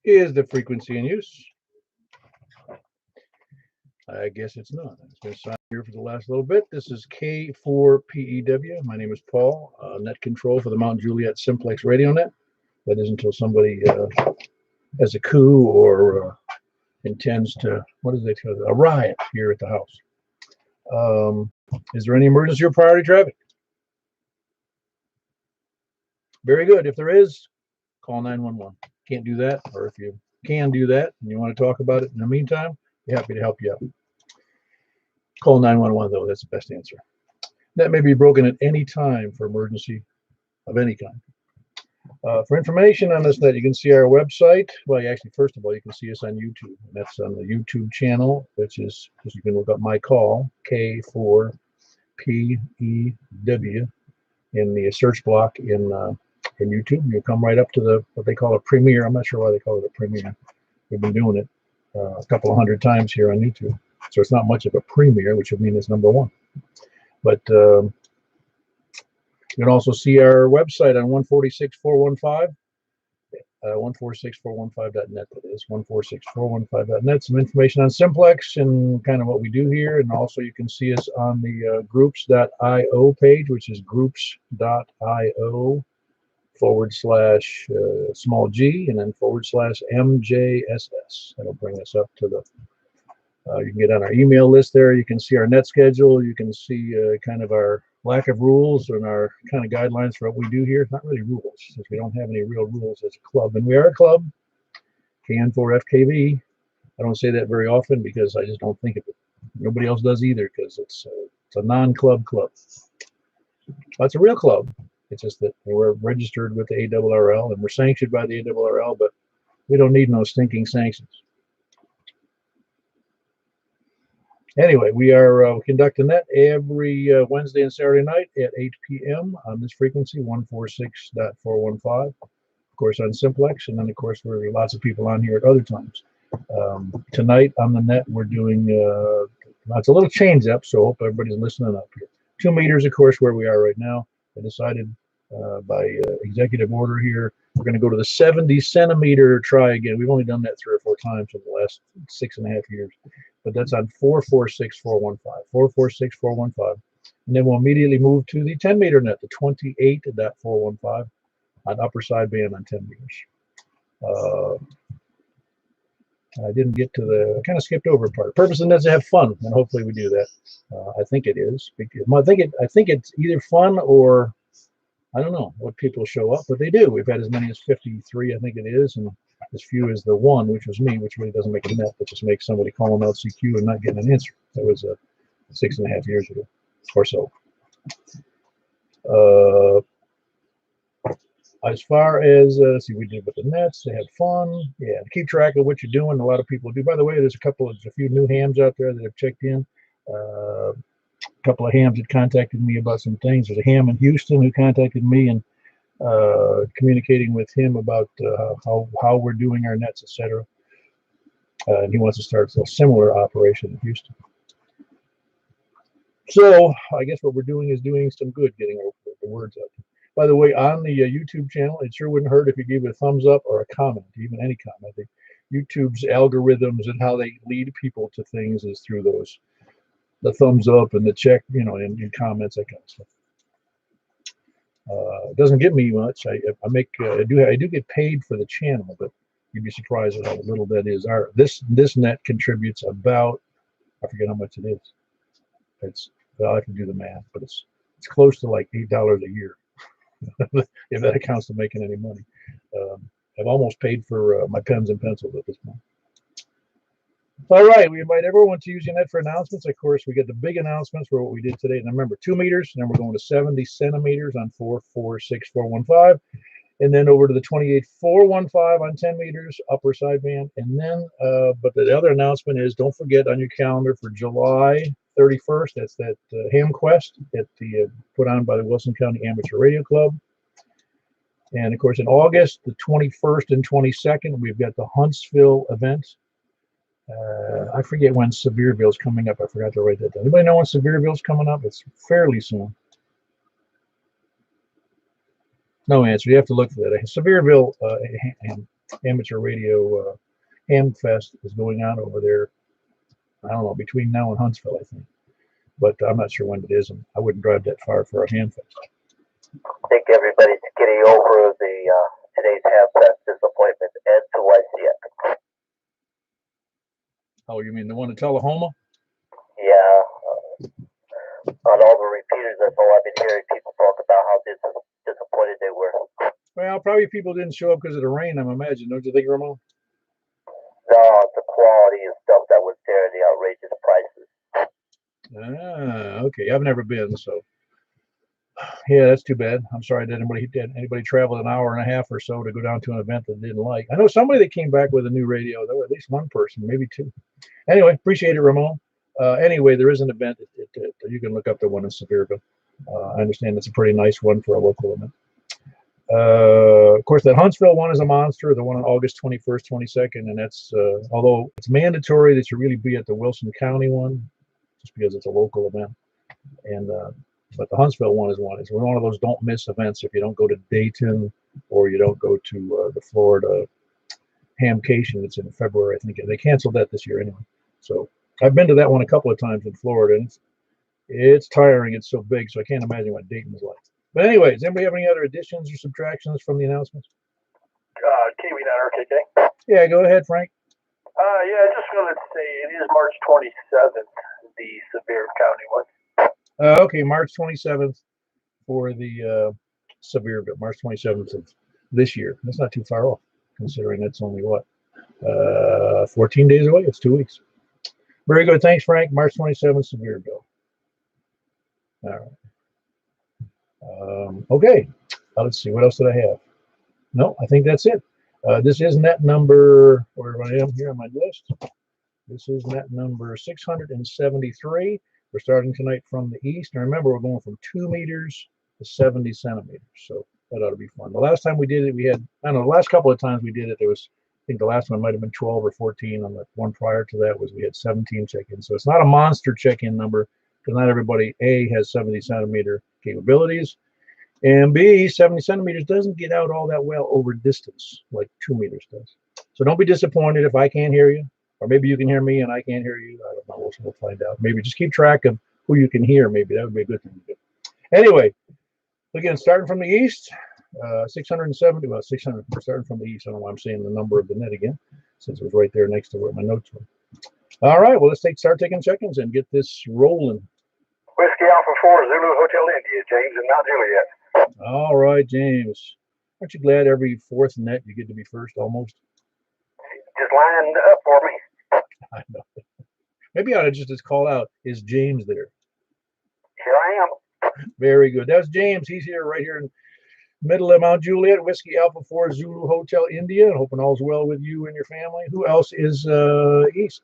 is the frequency in use? I guess it's not. I'm going to sign here for the last little bit. This is K4PEW. My name is Paul, net control for the Mount Juliet Simplex radio net. That is until somebody has a coup or intends to, what is it, a riot here at the house. Is there any emergency or priority traffic? Very good. If there is, call 911. Can't do that, or if you can do that and you want to talk about it in the meantime, we're happy to help you out. Call 911 though, that's the best answer. That may be broken at any time for emergency of any kind. For information on this net, you can see our website. Well, actually, first of all, you can see us on YouTube. And that's on the YouTube channel, which is, you can look up my call, K4PEW, in the search block in YouTube. You'll come right up to the what they call a premiere. I'm not sure why they call it a premiere. We've been doing it a couple of hundred times here on YouTube, so it's not much of a premiere, which would mean it's number one. But you can also see our website on 146415, 146415.net. That is 146415.net. Some information on Simplex and kind of what we do here, and also you can see us on the groups.io page, which is groups.io /small g and then /MJSS. That'll bring us up to the you can get on our email list there. You can see our net schedule. You can see kind of our lack of rules and our kind of guidelines for what we do here. It's not really rules, since we don't have any real rules as a club, and we are a club, KN4FKV. I don't say that very often because I just don't think of it. Nobody else does either, because it's a non-club club. Well, it's a real club. It's just that we're registered with the ARRL and we're sanctioned by the ARRL, but we don't need no stinking sanctions. Anyway, we are conducting that every Wednesday and Saturday night at 8 p.m. on this frequency, 146.415. Of course, on Simplex, and then, of course, there are lots of people on here at other times. Tonight on the net, we're doing, it's a little change up, so I hope everybody's listening up here. 2 meters, of course, where we are right now. I decided by executive order here, we're going to go to the 70 centimeter try again. We've only done that 3 or 4 times in the last 6.5 years, but that's on 446.415, 446.415. And then we'll immediately move to the 10 meter net, the 28.415 on upper sideband on 10 meters. I didn't get to I kind of skipped over a part. The purpose of the net is to have fun, and hopefully we do that. I think it is. I think it's either fun or I don't know what people show up, but they do. We've had as many as 53, I think it is, and as few as the 1, which was me, which really doesn't make a net, but just makes somebody calling out CQ and not getting an answer. That was 6.5 years ago or so. As far as, let's see, we did with the nets, they had fun. Yeah, to keep track of what you're doing, a lot of people do. By the way, there's a few new hams out there that have checked in. A couple of hams that contacted me about some things. There's a ham in Houston who contacted me and communicating with him about how we're doing our nets, etc. And he wants to start a similar operation in Houston. So I guess what we're doing is doing some good, getting the words out. By the way, on the YouTube channel, it sure wouldn't hurt if you gave it a thumbs up or a comment, even any comment. YouTube's algorithms and how they lead people to things is through the thumbs up and the check, and comments, that kind of stuff. It doesn't give me much. I do get paid for the channel, but you'd be surprised at how little that is. This net contributes about, I forget how much it is. I have to do the math, but it's close to like $8 a year. If that accounts to making any money. I've almost paid for my pens and pencils at this point. All right, we invite everyone to use your net for announcements. Of course, we get the big announcements for what we did today. And remember, 2 meters, and then we're going to 70 centimeters on 446.415, and then over to the 28.415 on 10 meters, upper sideband. And then, but the other announcement is, don't forget on your calendar for July 31st, that's that Ham Quest at the put on by the Wilson County Amateur Radio Club. And of course, in August, the 21st and 22nd, we've got the Huntsville event. I forget when Sevierville's coming up. I forgot to write that down. Anybody know when Sevierville's coming up? It's fairly soon. No answer. You have to look for that. Sevierville amateur radio ham fest is going on over there. I don't know, between now and Huntsville, I think. But I'm not sure when it is, and I wouldn't drive that far for a ham fest. I think everybody's getting over the today's ham fest disappointment and to YCX. Oh, you mean the one in Tullahoma? Yeah. On all the repeaters, that's all I've been hearing people talk about how disappointed they were. Well, probably people didn't show up because of the rain, I'm imagining. Don't you think, Ramon? No, the quality of stuff that was there, the outrageous prices. Ah, okay. I've never been, so yeah, that's too bad. I'm sorry that anybody traveled an hour and a half or so to go down to an event that they didn't like. I know somebody that came back with a new radio. There were at least one person, maybe two. Anyway, appreciate it, Ramon. Anyway, there is an event. You can look up the one in Sevierville. I understand it's a pretty nice one for a local event. Of course, that Huntsville one is a monster, the one on August 21st, 22nd, and that's, although it's mandatory that you really be at the Wilson County one, just because it's a local event. And but the Huntsville one is one. It's one of those don't miss events if you don't go to Dayton or you don't go to the Florida Hamcation. It's in February, I think. They canceled that this year anyway. So I've been to that one a couple of times in Florida, and it's tiring. It's so big, so I can't imagine what Dayton is like. But anyways, does anybody have any other additions or subtractions from the announcements? Kiwi.RKK. Yeah, go ahead, Frank. Yeah, I just wanted to say it is March 27th, the Sevier County one. Okay, March 27th for the Sevierville, March 27th of this year. That's not too far off, considering that's only what, 14 days away. It's 2 weeks. Very good. Thanks, Frank. March 27th, Sevierville. All right. Okay, let's see. What else did I have? No, I think that's it. This is net number, where I am here on my list. This is net number 673. We're starting tonight from the east. And remember, we're going from 2 meters to 70 centimeters. So that ought to be fun. The last time we did it, we had, I don't know, the last couple of times we did it, there was, I think the last one might have been 12 or 14. On the one prior to that was we had 17 check-ins. So it's not a monster check-in number, because not everybody, A, has 70 centimeter capabilities, and B, 70 centimeters doesn't get out all that well over distance like 2 meters does. So don't be disappointed if I can't hear you, or maybe you can hear me and I can't hear you. I don't know. We'll find out. Maybe just keep track of who you can hear. Maybe that would be a good thing to do. Anyway, again, starting from the east, 670, well, 600, we're starting from the east. I don't know why I'm saying the number of the net again, since it was right there next to where my notes were. All right, well, let's start taking check-ins and get this rolling. Whiskey Alpha 4, Zulu Hotel India, James and not Juliet. All right, James. Aren't you glad every fourth net you get to be first almost? Just lined up for me. I know. Maybe I ought to just call out, is James there? Here I am. Very good. That's James. He's here right here in middle of Mount Juliet, Whiskey Alpha 4, Zulu Hotel India. Hoping all's well with you and your family. Who else is east?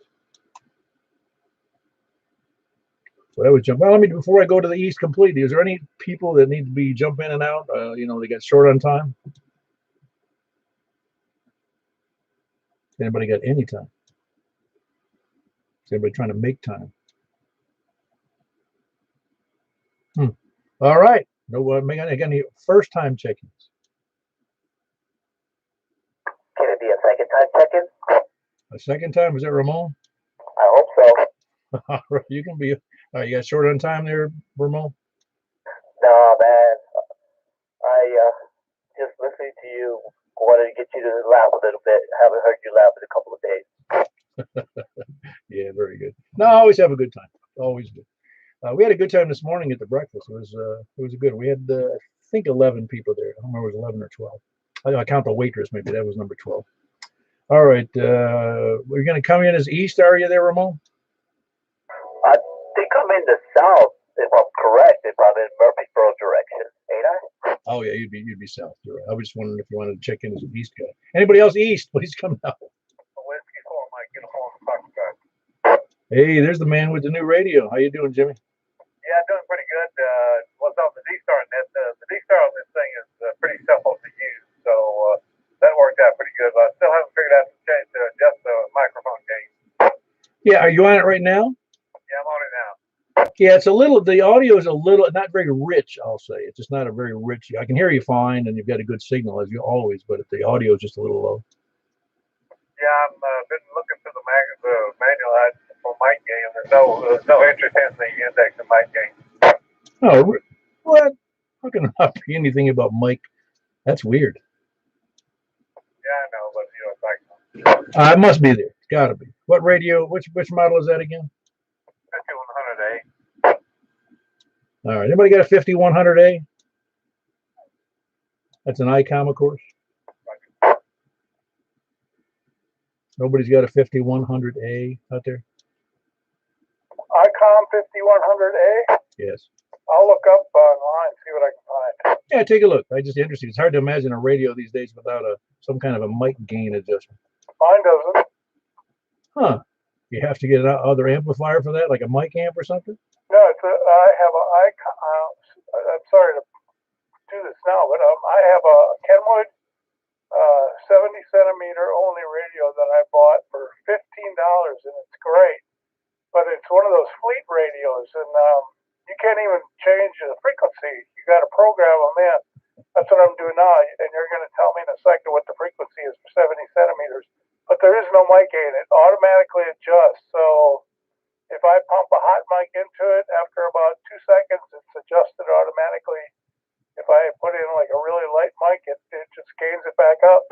So that was jump. Well, before I go to the east completely, is there any people that need to be jump in and out? They get short on time. Anybody got any time? Is anybody trying to make time? All right. No, again, first time check-ins. Can it be a second time check-in? A second time? Is that Ramon? I hope so. All right, you can be. You got short on time there, Ramon? No, man. I just listening to you wanted to get you to laugh a little bit. Haven't heard you laugh in a couple of days. Yeah, very good. No, I always have a good time. Always good. We had a good time this morning at the breakfast. It was a good. We had I think 11 people there. I don't remember if it was 11 or 12. I count the waitress. Maybe that was number 12. All right, we're going to come in as east. Are you there, Ramon? I think I'm in the south. If I'm correct, if I'm in Murfreesboro direction, ain't I? Oh yeah, you'd be south. You're right. I was just wondering if you wanted to check in as an east guy. Anybody else east? Please come out. Hey, there's the man with the new radio. How you doing, Jimmy? Yeah, doing pretty good. What's up the D-Star net? The D-Star on this thing is pretty simple to use, so that worked out pretty good. But I still haven't figured out to adjust the microphone gain. Yeah, are you on it right now? Yeah, I'm on it now. Yeah, the audio is a little, not very rich, I'll say. It's just not a very rich. I can hear you fine, and you've got a good signal, as you always, but the audio is just a little low. Yeah, I've been looking through the manual for mic gain. There's no interest in the index of mic gain. Oh, what? How can there not be anything about Mike? That's weird. Yeah, I know, but it's like It must be there. It's got to be. What radio? Which model is that again? 5100A. All right. Anybody got a 5100A? That's an ICOM, of course. Nobody's got a 5100A out there? ICOM 5100A? Yes. I'll look up online, see what I can find. Yeah, take a look. I just interested. It's hard to imagine a radio these days without some kind of a mic gain adjustment. Mine doesn't. Huh. You have to get another amplifier for that, like a mic amp or something? No, I have a ICOM. I'm sorry to do this now, but I have a Kenwood 70 centimeter only radio that I bought for $15, and it's great. But it's one of those fleet radios, and you can't even change the frequency. You got to program them in. That's what I'm doing now, and you're going to tell me in a second what the frequency is for 70 centimeters. But there is no mic gain. It automatically adjusts. So if I pump a hot mic into it, after about 2 seconds, it's adjusted automatically. If I put in like a really light mic, it just gains it back up.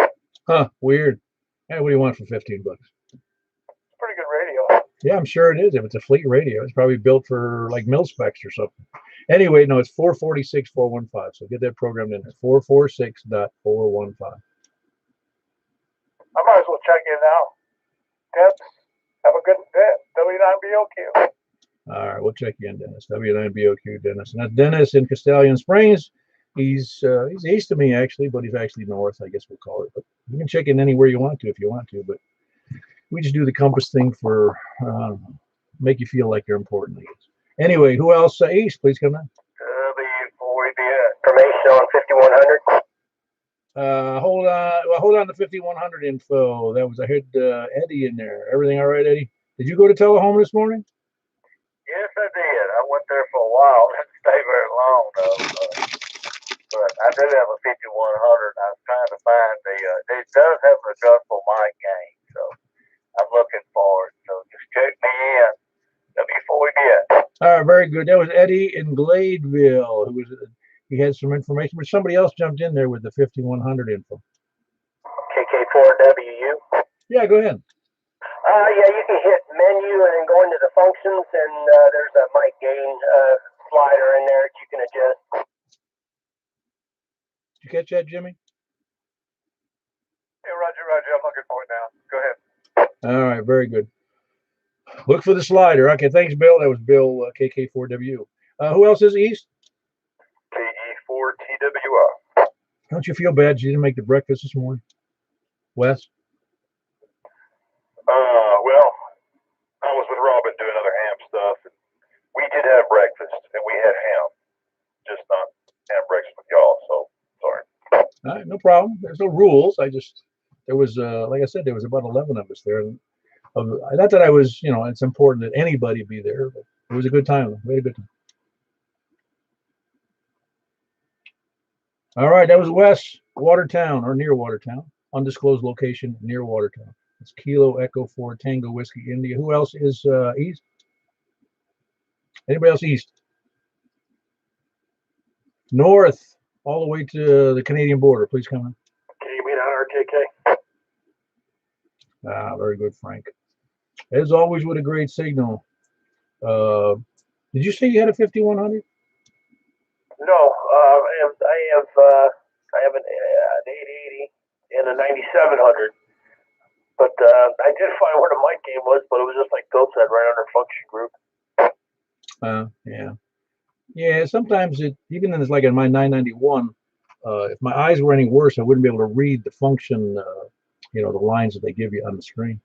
Huh, weird. Hey, what do you want for 15 bucks? It's a pretty good radio. Yeah, I'm sure it is. If it's a fleet radio, it's probably built for like mil specs or something. Anyway, no, it's 446.415. So get that programmed in there. 446.415. I might as well check in now. Dennis, have a good day. W9BOQ. All right, we'll check you in, Dennis. W9BOQ, Dennis. And that's Dennis in Castellian Springs. He's east of me, actually, but he's actually north, I guess we'll call it. But you can check in anywhere you want to if you want to. But we just do the compass thing for make you feel like you're important, I guess. Anyway, who else? East, please come in. Information on 5100. Hold on. Well, hold on to 5100 info. I heard Eddie in there. Everything all right, Eddie? Did you go to Telehome this morning? Yes, I did. I went there for a while. Didn't stay very long, though. But I do have a 5100. I was trying to find it does have an adjustable mic gain, so I'm looking for it. So just check me in. Before we did. All right, very good. That was Eddie in Gladeville. He had some information, but somebody else jumped in there with the 5100 info. KK4WU. Yeah, go ahead. Yeah, you can hit menu and then go into the functions, and there's a mic gain slider in there that you can adjust. Did you catch that, Jimmy? Hey, Roger. I'm looking for it now. Go ahead. All right, very good. Look for the slider. Okay, thanks, Bill. That was Bill, KK4W. Who else is East? KE4TWR. Don't you feel bad you didn't make the breakfast this morning? Wes? Well, I was with Robin doing other ham stuff. And we did have breakfast, and we had ham. Just not have breakfast with y'all, so sorry. All right, no problem. There's no rules. There was, like I said, there was about 11 of us there. Not that I was, it's important that anybody be there, but it was a good time. We had a good time. All right, that was Wes, Watertown, or near Watertown. Undisclosed location near Watertown. It's Kilo Echo 4 Tango Whiskey India. Who else is east? Anybody else east? North, all the way to the Canadian border. Please come in. Can you meet on RKK? Ah, very good, Frank. As always, with a great signal. Did you say you had a 5100? No, I have an 880 and a 9700. But I did find where the mic game was, but it was just like Bill said, right under function group. Yeah. Yeah, sometimes even in like in my 991, if my eyes were any worse, I wouldn't be able to read the function, the lines that they give you on the screen.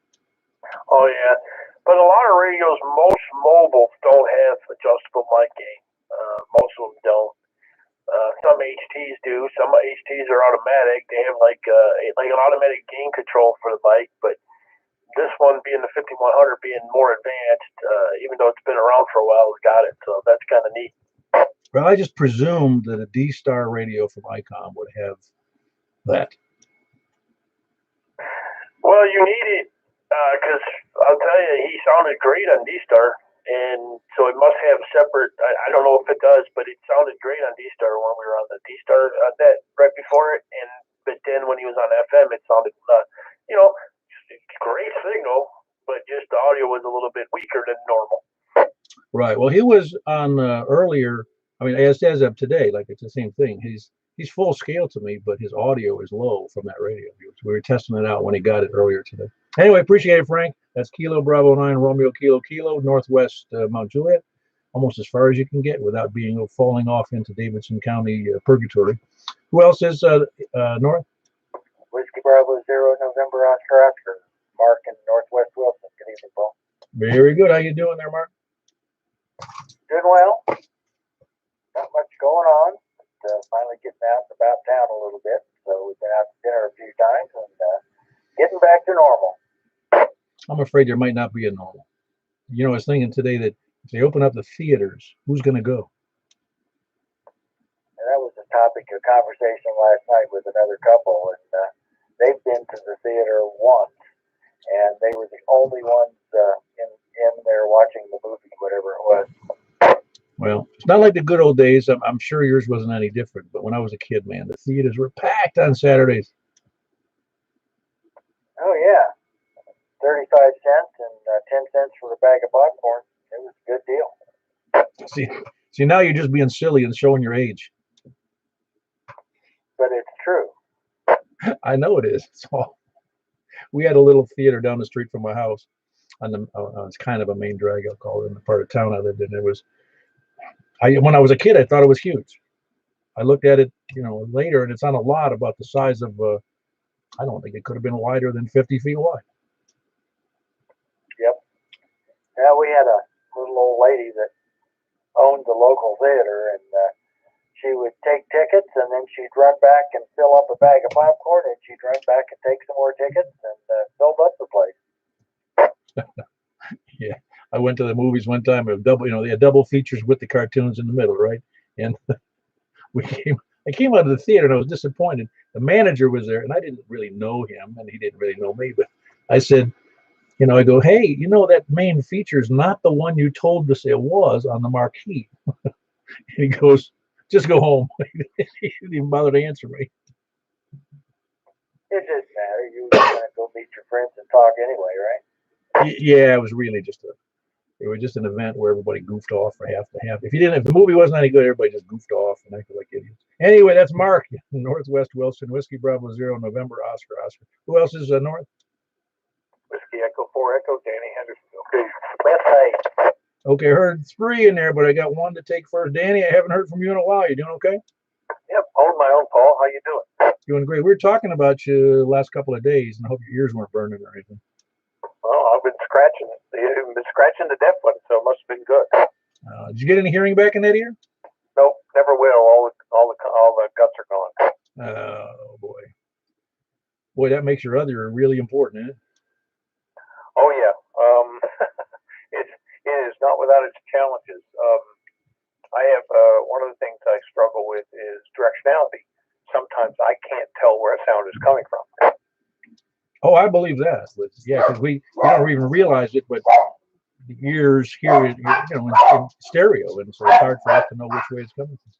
Oh, yeah. But a lot of radios, most mobiles don't have adjustable mic gain. Most of them don't. Some HTs do. Some HTs are automatic. They have like an automatic gain control for the mic, but this one being the 5100 being more advanced, even though it's been around for a while, it's got it. So that's kind of neat. Well, I just presumed that a D-Star radio from ICOM would have that. Well, Well, you need it because I'll tell you, he sounded great on D-Star, and so it must have separate. I don't know if it does, but it sounded great on D-Star when we were on the D-Star net right before it, but then when he was on FM, it sounded, great signal, but just the audio was a little bit weaker than normal. Right. Well, he was on earlier. I mean, as of today, like it's the same thing. He's full scale to me, but his audio is low from that radio. We were testing it out when he got it earlier today. Anyway, appreciate it, Frank. That's Kilo Bravo 9 Romeo Kilo Northwest Mount Juliet, almost as far as you can get without falling off into Davidson County purgatory. Who else is north? Whiskey Bravo 0 November Oscar Oscar. Mark in Northwest Wilson. Good evening, Paul. Very good. How you doing there, Mark? Doing well. Not much going on. Finally getting out and about town a little bit. So we've been out to dinner a few times and getting back to normal. I'm afraid there might not be a normal. I was thinking today that if they open up the theaters, who's going to go? And that was the topic of conversation last night with another couple. And they've been to the theater once. And they were the only ones in there watching the movie, whatever it was. Well, it's not like the good old days. I'm sure yours wasn't any different. But when I was a kid, man, the theaters were packed on Saturdays. Oh, yeah. 35 cents and 10 cents for a bag of popcorn. It was a good deal. See, now you're just being silly and showing your age. But it's true. I know it is. We had a little theater down the street from my house. It's kind of a main drag, I'll call it, in the part of town I lived in. When I was a kid, I thought it was huge. I looked at it, later, and it's on a lot about the size of, I don't think it could have been wider than 50 feet wide. Yep. Now we had a little old lady that owned the local theater, and she would take tickets, and then she'd run back and fill up a bag of popcorn, and she'd run back and take some more tickets, and filled up the place. Yeah, I went to the movies one time. They had double features with the cartoons in the middle, right? And I came out of the theater and I was disappointed. The manager was there, and I didn't really know him, and he didn't really know me. But I said, I go, hey, that main feature is not the one you told us it was on the marquee. And he goes, just go home. He didn't even bother to answer me. It doesn't matter. You were going to go meet your friends and talk anyway, right? Yeah, it was really just an event where everybody goofed off for half. If the movie wasn't any good, everybody just goofed off and acted like idiots. Anyway, that's Mark, Northwest Wilson, Whiskey Bravo 0 November Oscar. Who else is north? Whiskey Echo 4 Echo, Danny Henderson. Okay, left side. Okay, I heard 3 in there, but I got 1 to take first. Danny, I haven't heard from you in a while. You doing okay? Yep, own my own, Paul. How you doing? Doing great. We were talking about you the last couple of days, and I hope your ears weren't burning or anything. Well, I've been scratching it. You've been scratching the deaf one, so it must have been good. Did you get any hearing back in that ear? Nope, never will. All the guts are gone. Oh boy, that makes your other ear really important, isn't it? Oh yeah. It is not without its challenges. I have one of the things I struggle with is directionality. Sometimes I can't tell where a sound is coming from. Oh, I believe that. Yeah, because we don't even realize it, but the ears hear it, in stereo, and so it's hard for us to know which way it's coming from.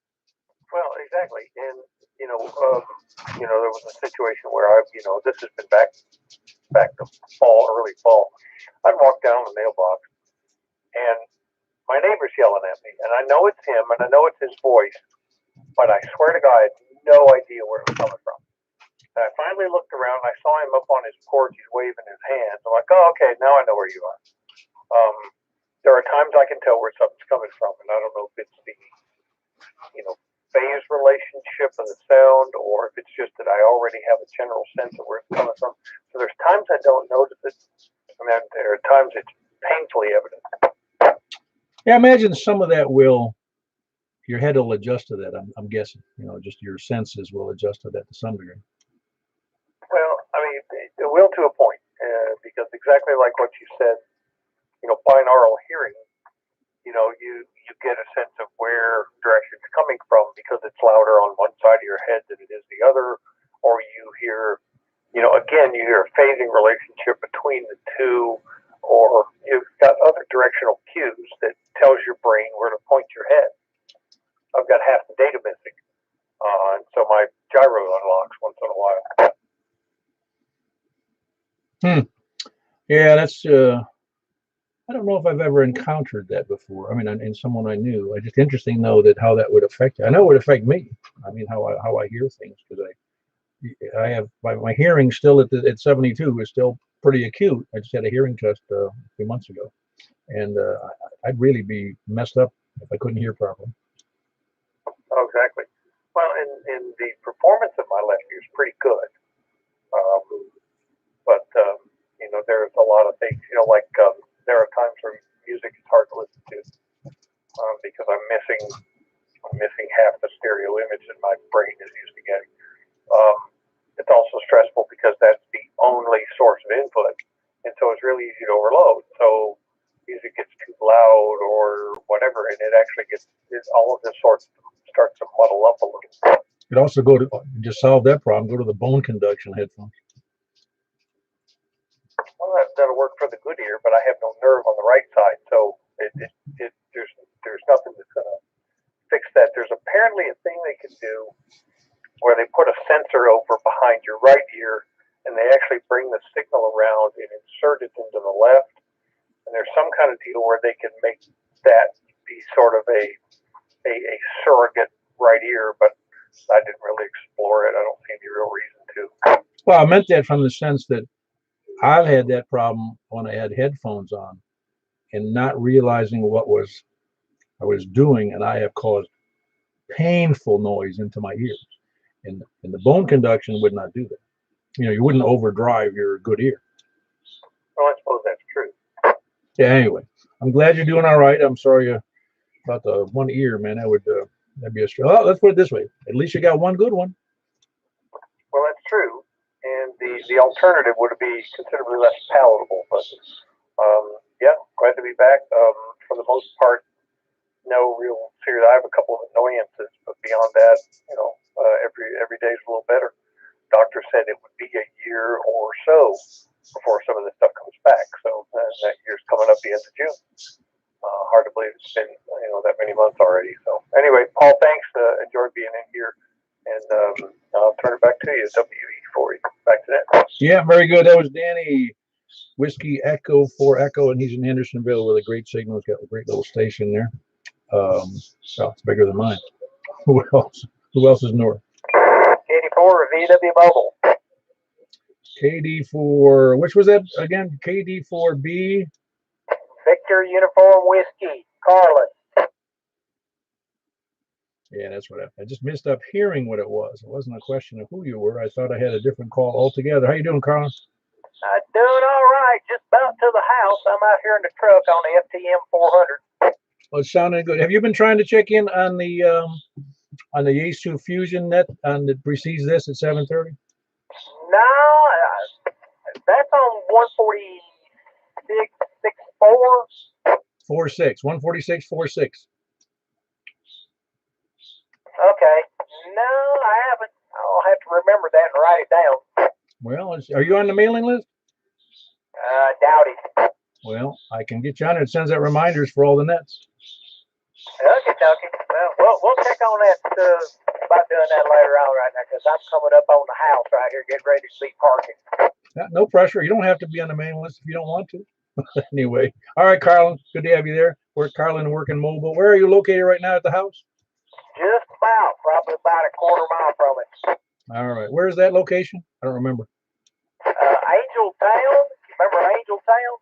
Well, exactly, and there was a situation where this has been back to early fall. I'd walk down the mailbox, and my neighbor's yelling at me, and I know it's him, and I know it's his voice, but I swear to God, I had no idea where it was coming from. And I finally looked around, and I saw him up on his porch. He's waving his hands. I'm like, oh, okay, now I know where you are. There are times I can tell where something's coming from, and I don't know if it's the, phase relationship of the sound, or if it's just that I already have a general sense of where it's coming from. So there's times I don't notice it, and then there are times it's painfully evident. Yeah, I imagine some of that your head will adjust to that. I'm guessing, just your senses will adjust to that to some degree. Well, I mean, it will to a point, because exactly like what you said, binaural hearing, you get a sense of where direction it's coming from because it's louder on one side of your head than it is the other, or you hear, again, you hear a phasing relationship between the two, or you've got other directional cues that tells your brain where to point your head. I've got half the data missing, and so my gyro unlocks once in a while. Yeah, that's. I don't know if I've ever encountered that before. I mean, in someone I knew. It's just interesting, though, that how that would affect you. I know it would affect me. I mean, how I hear things, because I have my hearing still at 72 is still pretty acute. I just had a hearing test a few months ago, and I'd really be messed up if I couldn't hear properly. Oh, exactly. Well, and the performance of my left ear is pretty good, but there's a lot of things. Like there are times where music is hard to listen to because I'm missing half the stereo image that my brain is used to getting. It's also stressful because that's the only source of input, and so it's really easy to overload. So music gets too loud or whatever, and it actually all of this starts to muddle up a little. You could also just solve that problem. Go to the bone conduction headphones. Well, that'll work for the good ear, but I have no nerve on the right side, so there's nothing that's going to fix that. There's apparently a thing they can do where they put a sensor over behind your right ear, and they actually bring the signal around and insert it into the left. And there's some kind of deal where they can make that be sort of a surrogate right ear, but I didn't really explore it. I don't see any real reason to. Well, I meant that from the sense that I've had that problem when I had headphones on and not realizing what I was doing, and I have caused painful noise into my ears. And the bone conduction would not do that. You wouldn't overdrive your good ear. Well, I suppose that's true. Yeah. Anyway, I'm glad you're doing all right. I'm sorry about the one ear, man. That'd be a struggle. Oh, let's put it this way: at least you got one good one. Well, that's true. And the alternative would be considerably less palatable. But yeah, glad to be back. For the most part, no real serious. I have a couple of annoyances, but beyond that, every day is a little better. Doctor said it would be a year or so before some of this stuff comes back. So that year's coming up the end of June. Hard to believe it's been that many months already. So anyway, Paul, thanks. Enjoyed being in here, and I'll turn it back to you. WE40. Back to that. Yeah, very good. That was Danny Whiskey Echo 4 Echo, and he's in Hendersonville with a great signal. He's got a great little station there. Well, it's bigger than mine. Who else is north? KD4 VW Mobile. KD4, which was that again? KD4B. Victor Uniform Whiskey, Carlin. Yeah, that's what I just missed up hearing what it was. It wasn't a question of who you were. I thought I had a different call altogether. How you doing, Carlin? I'm doing all right. Just about to the house. I'm out here in the truck on the FTM 400. Well, it's sounding good. Have you been trying to check in on the Yates 2 Fusion net that precedes this at 7:30? No, that's on 146.64. 46, 146.46. Okay. No, I haven't. I'll have to remember that and write it down. Well, are you on the mailing list? Doubt it. Well, I can get you on it. It sends out reminders for all the nets. Okay. Well, we'll check on that about doing that later on right now, because I'm coming up on the house right here, getting ready to be parking. Yeah, no pressure. You don't have to be on the mailing list if you don't want to. Anyway, all right, Carlin. Good to have you there. We're Carlin working mobile. Where are you located right now at the house? Just probably about a quarter mile from it. All right. Where is that location? I don't remember. Angel Town. Remember Angel Town?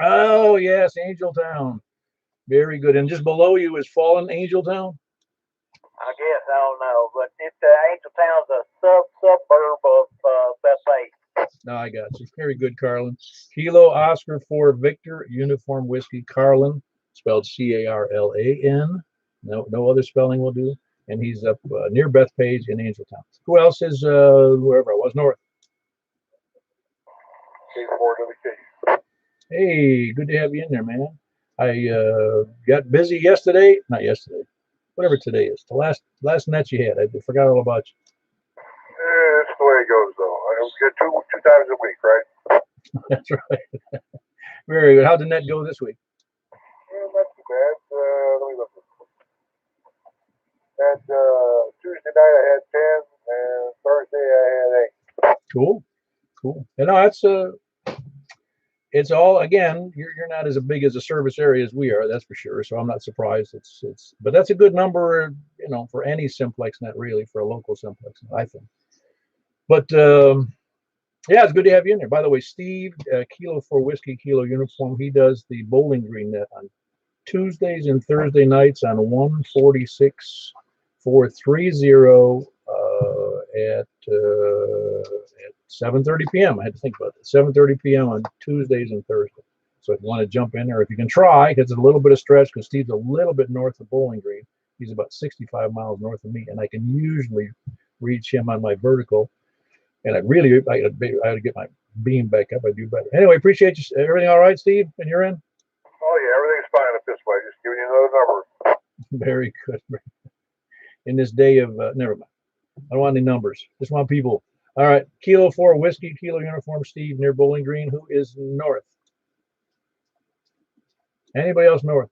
Oh, yes, Angel Town. Very good. And just below you is Fallen Angel Town? I guess. I don't know. But it's Angel Town's a suburb of Bethany. No, I got you. Very good, Carlin. Kilo Oscar 4 Victor Uniform Whiskey Carlin, spelled Carlan. No other spelling will do. And he's up near Bethpage in Angel Town. Who else is wherever I was north? Hey, good to have you in there, man. I got busy yesterday. Not yesterday. Whatever today is. The last net you had. I forgot all about you. just the way it goes, though. I don't get two times a week, right? That's right. Very good. How'd the net go this week? Not too bad. Let me look. And Tuesday night I had 10, and Thursday I had 8. Cool. Cool. And no, that's it's all, again, you're not as big as a service area as we are, that's for sure. So I'm not surprised. But that's a good number, for any simplex net, really, for a local simplex net, I think. But yeah, it's good to have you in there. By the way, Steve, Kilo for Whiskey Kilo Uniform, he does the Bowling Green net on Tuesdays and Thursday nights on 146 430 at 7:30 p.m. I had to think about that. 7:30 p.m. on Tuesdays and Thursdays. So if you want to jump in there, if you can try, because it's a little bit of stretch, because Steve's a little bit north of Bowling Green. He's about 65 miles north of me, and I can usually reach him on my vertical. And I had to get my beam back up. I do better. Anyway, appreciate you. Everything all right, Steve? And you're in? Oh, yeah, everything's fine up this way. Just giving you another number. Very good. In this day of, never mind. I don't want any numbers. Just want people. All right. Kilo 4 Whiskey, Kilo Uniform, Steve, near Bowling Green. Who is north? Anybody else north?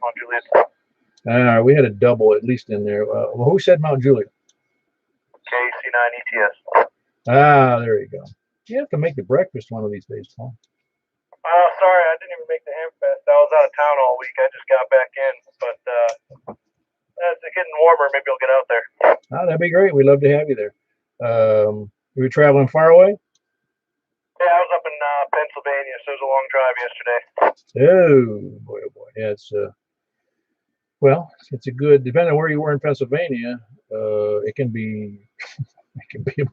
Mount Juliet. We had a double at least in there. Well, who said Mount Juliet? KC9 ETS. There you go. You have to make the breakfast one of these days, Paul. Oh, sorry, I didn't even make the Hamfest. I was out of town all week. I just got back in, but it's getting warmer. Maybe I'll get out there. That'd be great. We'd love to have you there. You were traveling far away? Yeah, I was up in Pennsylvania, so it was a long drive yesterday. Oh boy, oh boy. Yeah, it's a good, depending on where you were in Pennsylvania, it can be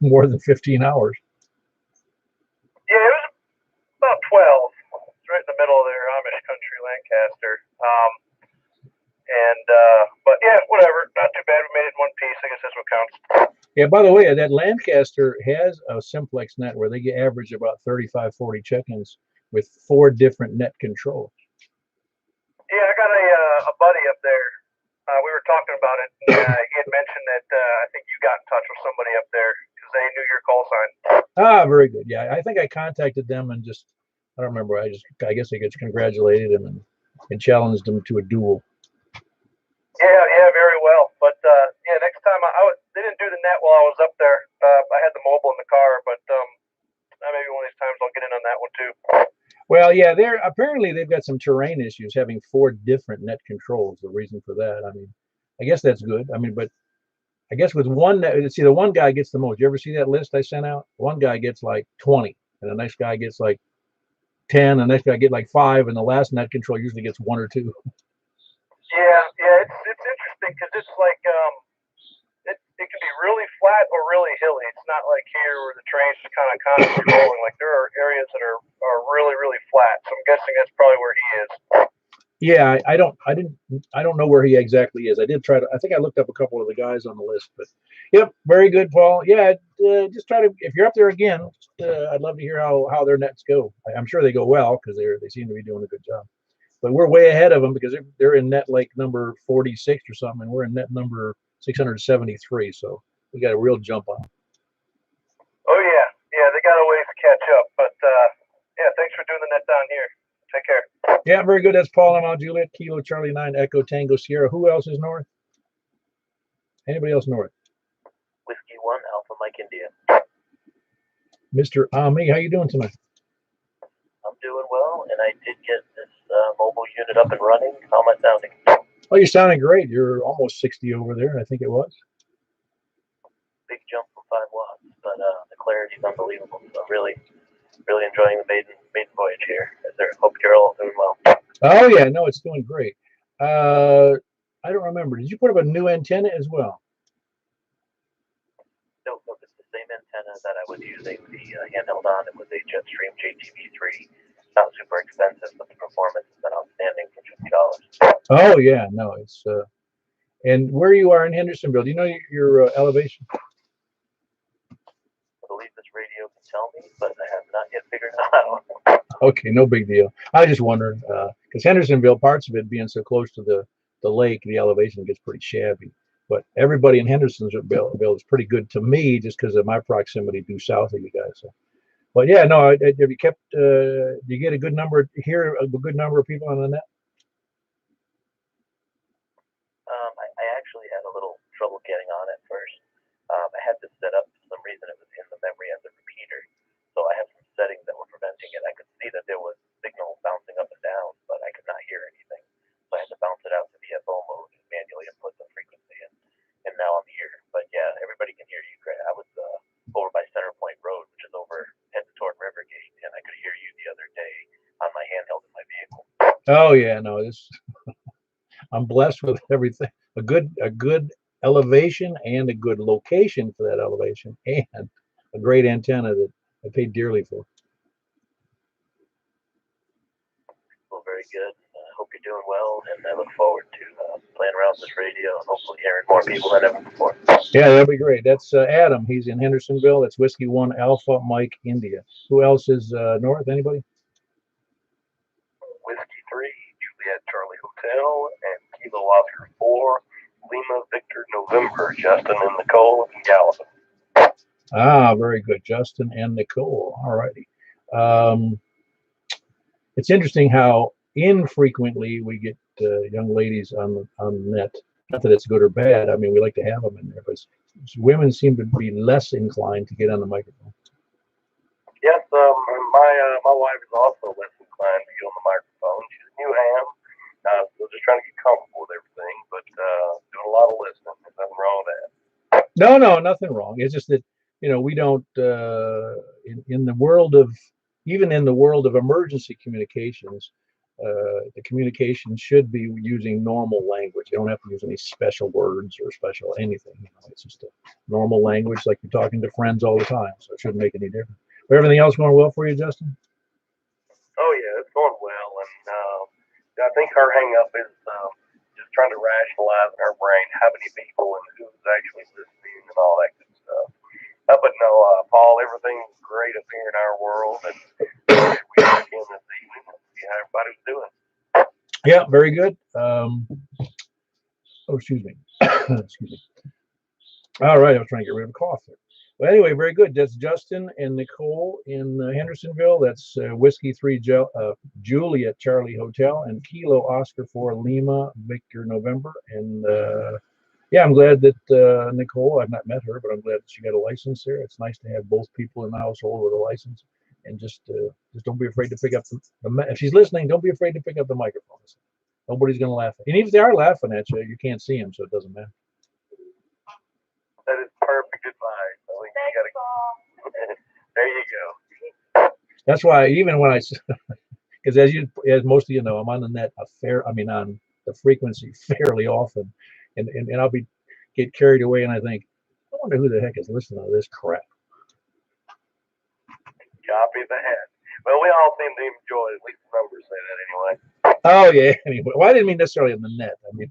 more than 15 hours. Yeah, it was about 12. It's right in the middle of their Amish country, Lancaster. But yeah, whatever. Not too bad. We made it in one piece. I guess that's what counts. Yeah, by the way, that Lancaster has a simplex net where they average about 35, 40 check-ins with 4 different net controls. Yeah, I got a buddy up there. We were talking about it. He had mentioned that I think you got in touch with somebody up there because they knew your call sign. Very good. Yeah, I think I contacted them and I don't remember. I guess I just congratulated him and challenged him to a duel. Yeah, very well. But yeah, next time they didn't do the net while I was up there. I had the mobile in the car, but maybe one of these times I'll get in on that one too. Well, yeah, apparently they've got some terrain issues having 4 different net controls. The reason for that, I mean, I guess that's good. I mean, but I guess with one, see, the one guy gets the most. You ever see that list I sent out? One guy gets like 20, and the next guy gets like 10, and the next guy get like 5, and the last net control usually gets 1 or 2. Yeah, it's interesting because it's like it can be really flat or really hilly. It's not like here where the terrain's just kind of constantly rolling. Like there are areas that are really, really flat. So I'm guessing that's probably where he is. Yeah, I don't know where he exactly is. I did try to. I think I looked up a couple of the guys on the list, but yep, very good, Paul. Yeah, just try to. If you're up there again, I'd love to hear how their nets go. I'm sure they go well because they seem to be doing a good job. But we're way ahead of them because they're in net like number 46 or something, and we're in net number 673. So we got a real jump on them. Oh yeah, they got a ways to catch up. But yeah, thanks for doing the net down here. Take care. Yeah, very good. That's Paul. I'm on Juliet, Kilo Charlie 9 Echo Tango Sierra. Who else is north? Anybody else north? Whiskey 1 Alpha Mike India. Mr. Ami, how you doing tonight? I'm doing well, and I did get this mobile unit up and running. How am I sounding? Oh, you're sounding great. You're almost 60 over there, I think it was. Big jump from 5 watts, but the clarity is unbelievable. So really enjoying the maiden voyage here. Hope you're all doing well. Oh yeah, no, it's doing great. I don't remember. Did you put up a new antenna as well? Nope, it's the same antenna that I was using the handheld on. It was a Jetstream JTV3. Not super expensive, but the performance has been outstanding for $50. Oh yeah, no, it's and where you are in Hendersonville, do you know your elevation? I believe this radio can tell me, but I have not yet figured it out. Okay, no big deal. I just wondered because Hendersonville, parts of it being so close to the lake, the elevation gets pretty shabby. But everybody in Hendersonville is pretty good to me just because of my proximity due south of you guys. So. But yeah, no, have you kept, do you get a good number here, a good number of people on the net? I actually had a little trouble getting on at first. I had this set up for some reason. It was in the memory as a repeater. So I have some settings that were preventing it. I could see that there was signal bouncing up and down, but I could not hear anything. So I had to bounce it out to VFO mode and manually input the frequency in. And now I'm here. But yeah, everybody can hear you, Greg. I was over by Center Point Road, which is over headed toward Rivergate, and I could hear you the other day on my handheld in my vehicle. Oh yeah, no, this I'm blessed with everything. A good elevation and a good location for that elevation, and a great antenna that I paid dearly for. Well, very good. I hope you're doing well, and I look forward to playing around with this radio and hopefully hearing more people than ever before. Yeah, that'd be great. That's Adam. He's in Hendersonville. That's Whiskey 1 Alpha Mike India. Who else is north? Anybody? Whiskey 3, Juliet Charlie Hotel, and Kilo Oscar 4, Lima Victor November, Justin and Nicole in Gallup. Ah, very good. Justin and Nicole. All righty. It's interesting how infrequently we get young ladies on the net. Not that it's good or bad. I mean, we like to have them in there, but women seem to be less inclined to get on the microphone. Yes, my wife is also less inclined to get on the microphone. She's a new ham, so just trying to get comfortable with everything, but doing a lot of listening. There's nothing wrong with that. No, nothing wrong. It's just that we don't in the world of emergency communications. The communication should be using normal language. You don't have to use any special words or special anything. It's just a normal language like you're talking to friends all the time. So it shouldn't make any difference. But everything else going well for you, Justin? Oh yeah, it's going well, and I think her hang up is just trying to rationalize in her brain how many people and who's actually listening and all that good stuff. But no, Paul, everything's great up here in our world, and we check in this evening and see how everybody's doing. Yeah, very good. Excuse me. Excuse me. All right, I was trying to get rid of a cough there. Well, anyway, very good. That's Justin and Nicole in Hendersonville. That's Whiskey 3 Juliet Charlie Hotel and Kilo Oscar 4 Lima Victor November. And yeah, I'm glad that Nicole, I've not met her, but I'm glad that she got a license there. It's nice to have both people in the household with a license. And just don't be afraid to pick up if she's listening, don't be afraid to pick up the microphone. Nobody's going to laugh. And even if they are laughing at you, you can't see them, so it doesn't matter. That is perfect advice. I think you gotta, there you go. That's why even when because as most of you know, I'm on the net on the frequency fairly often, and I'll get carried away and I think, I wonder who the heck is listening to this crap. Copy that. Well, we all seem to enjoy it. At least the numbers say that anyway. Oh yeah. Anyway, well, I didn't mean necessarily on the net. I mean,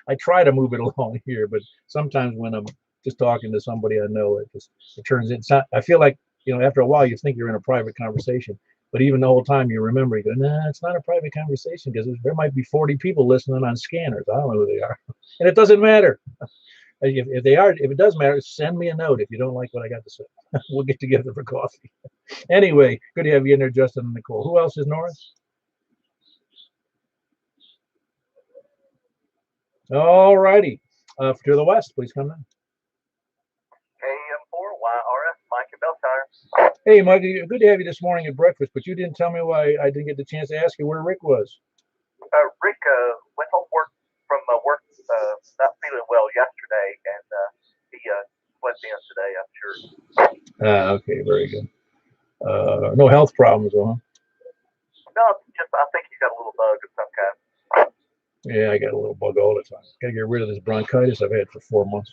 I try to move it along here, but sometimes when I'm just talking to somebody I know, it turns in. I feel like after a while you think you're in a private conversation, but even the whole time you remember, you go, nah, it's not a private conversation because there might be 40 people listening on scanners. I don't know who they are, and it doesn't matter. If it does matter, send me a note if you don't like what I got to say. We'll get together for coffee. Anyway, good to have you in there, Justin and Nicole. Who else is north? All righty. To the west, please come in. AM4 YRF, Mike in Belshire. Hey, Mike, good to have you this morning at breakfast, but you didn't tell me why I didn't get the chance to ask you where Rick was. Rick went home from work, not feeling well yesterday, and he slept in today, I'm sure. Okay, very good. No health problems, huh? No, just I think he's got a little bug of some kind. Yeah, I got a little bug all the time. Got to get rid of this bronchitis I've had for 4 months.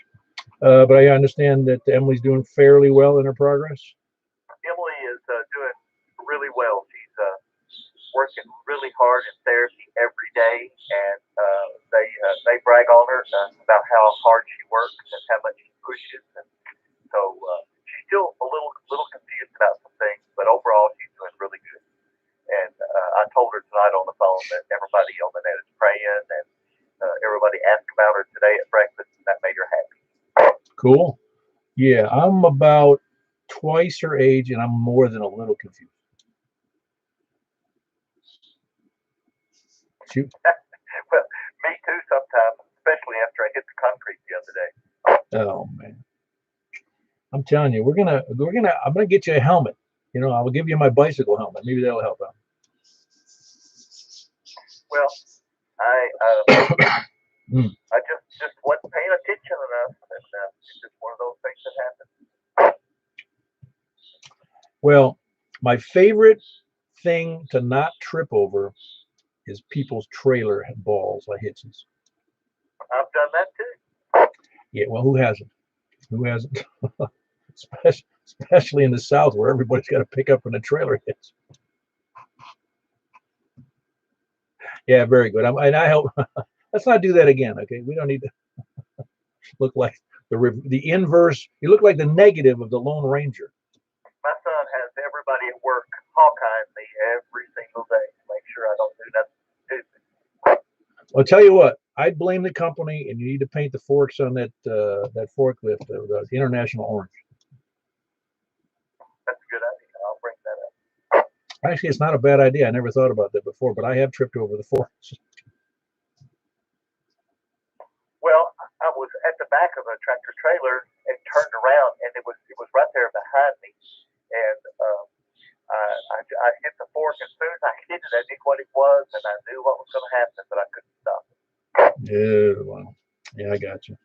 But I understand that Emily's doing fairly well in her progress. Emily is doing really well. She's working really hard in therapy every day, and they brag on her about how hard she works and how much she pushes. And so she's still a little confused about some things, but overall she's doing really good. And I told her tonight on the phone that everybody on the net is praying, and everybody asked about her today at breakfast, and that Cool. Yeah, I'm about twice her age, and I'm more than a little confused. Shoot. Well, me too sometimes, especially after I hit the concrete the other day. Oh man, I'm telling you, I'm gonna get you a helmet. You know, I'll give you my bicycle helmet. Maybe that'll help out. Well, Hmm. I just wasn't paying attention enough, and it's just one of those things that happen. Well, my favorite thing to not trip over is people's trailer balls or hitches. I've done that too. Yeah, well, who hasn't? Who hasn't? Especially in the South, where everybody's got to pick up in a trailer hitch. Yeah, very good. And I hope let's not do that again. Okay, we don't need to look like the inverse. You look like the negative of the Lone Ranger. My son has everybody at work hawkeye me every single day to make sure I don't do nothing stupid. I'll tell you what. I'd blame the company, and you need to paint the forks on that forklift the international orange. That's a good idea. I'll bring that up. Actually, it's not a bad idea. I never thought about that before, but I have tripped over the forks. Well, I was at the back of a tractor trailer and turned around, and it was right there behind me, and I hit the fork. As soon as I hit it, I knew what it was, and I knew what was going to happen, but I couldn't stop it. Yeah, well, yeah, I got you.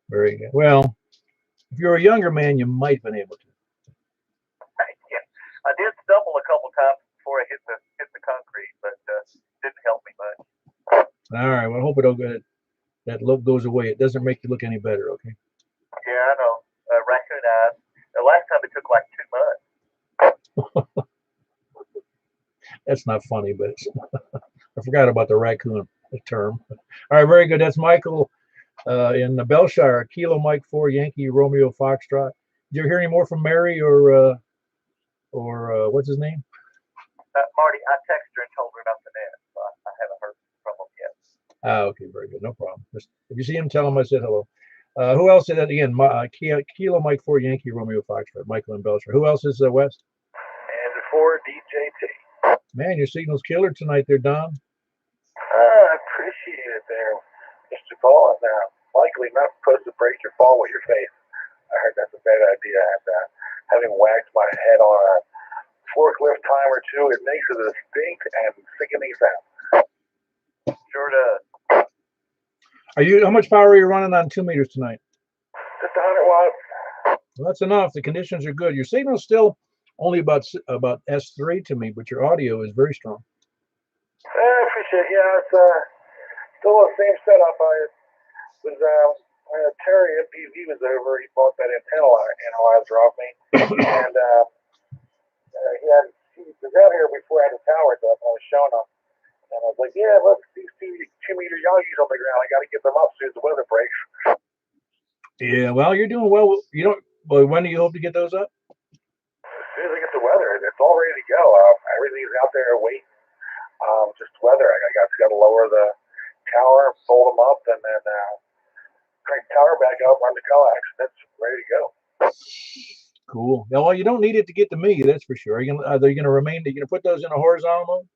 Very good. Well, if you're a younger man, you might have been able to. Yeah, I did stumble a couple times before I hit the concrete, but didn't help me much. All right. Well, I hope that look goes away. It doesn't make you look any better. Okay. Yeah, I know. Raccoon eyes. The last time it took like 2 months. That's not funny, but I forgot about the raccoon term. All right. Very good. That's Michael in the Belshire, Kilo Mike 4 Yankee Romeo Foxtrot. Did you hear any more from Mary or what's his name? Marty, I texted her and told her about the net, so I haven't heard from him yet. Okay, very good. No problem. Just, if you see him, tell him I said hello. Who else is that again? Kilo Mike 4 Yankee Romeo Foxtrot, Michael and Belcher. Who else is west? And for DJT. Man, your signal's killer tonight there, Don. I appreciate it there, Mr. Paul. And likely not supposed to break your fall with your face. I heard that's a bad idea. And having whacked my head on a forklift time or two, it makes a distinct and sickening sound. Sure does. How much power are you running on 2 meters tonight? Just 100 watts. Well, that's enough. The conditions are good. Your signal's still only about S3 to me, but your audio is very strong. I appreciate it. Yeah, it's still the same setup. When Terry MPV was over, he bought that antenna analyzer off me, and he was out here before I had the towers up. I was showing him, and I was like, "Yeah, look, these 2 meter Yankees on the ground. I got to get them up as soon as the weather breaks." Yeah, well, you're doing well. Well, when do you hope to get those up? As soon as I get the weather, it's all ready to go. Everything's out there waiting. Just weather. I got to lower the tower, fold them up, and then crank the tower back up, run the coax. That's ready to go. Cool. Yeah, well, you don't need it to get to me, that's for sure. Are you gonna remain? Are you gonna put those in a horizontal mode?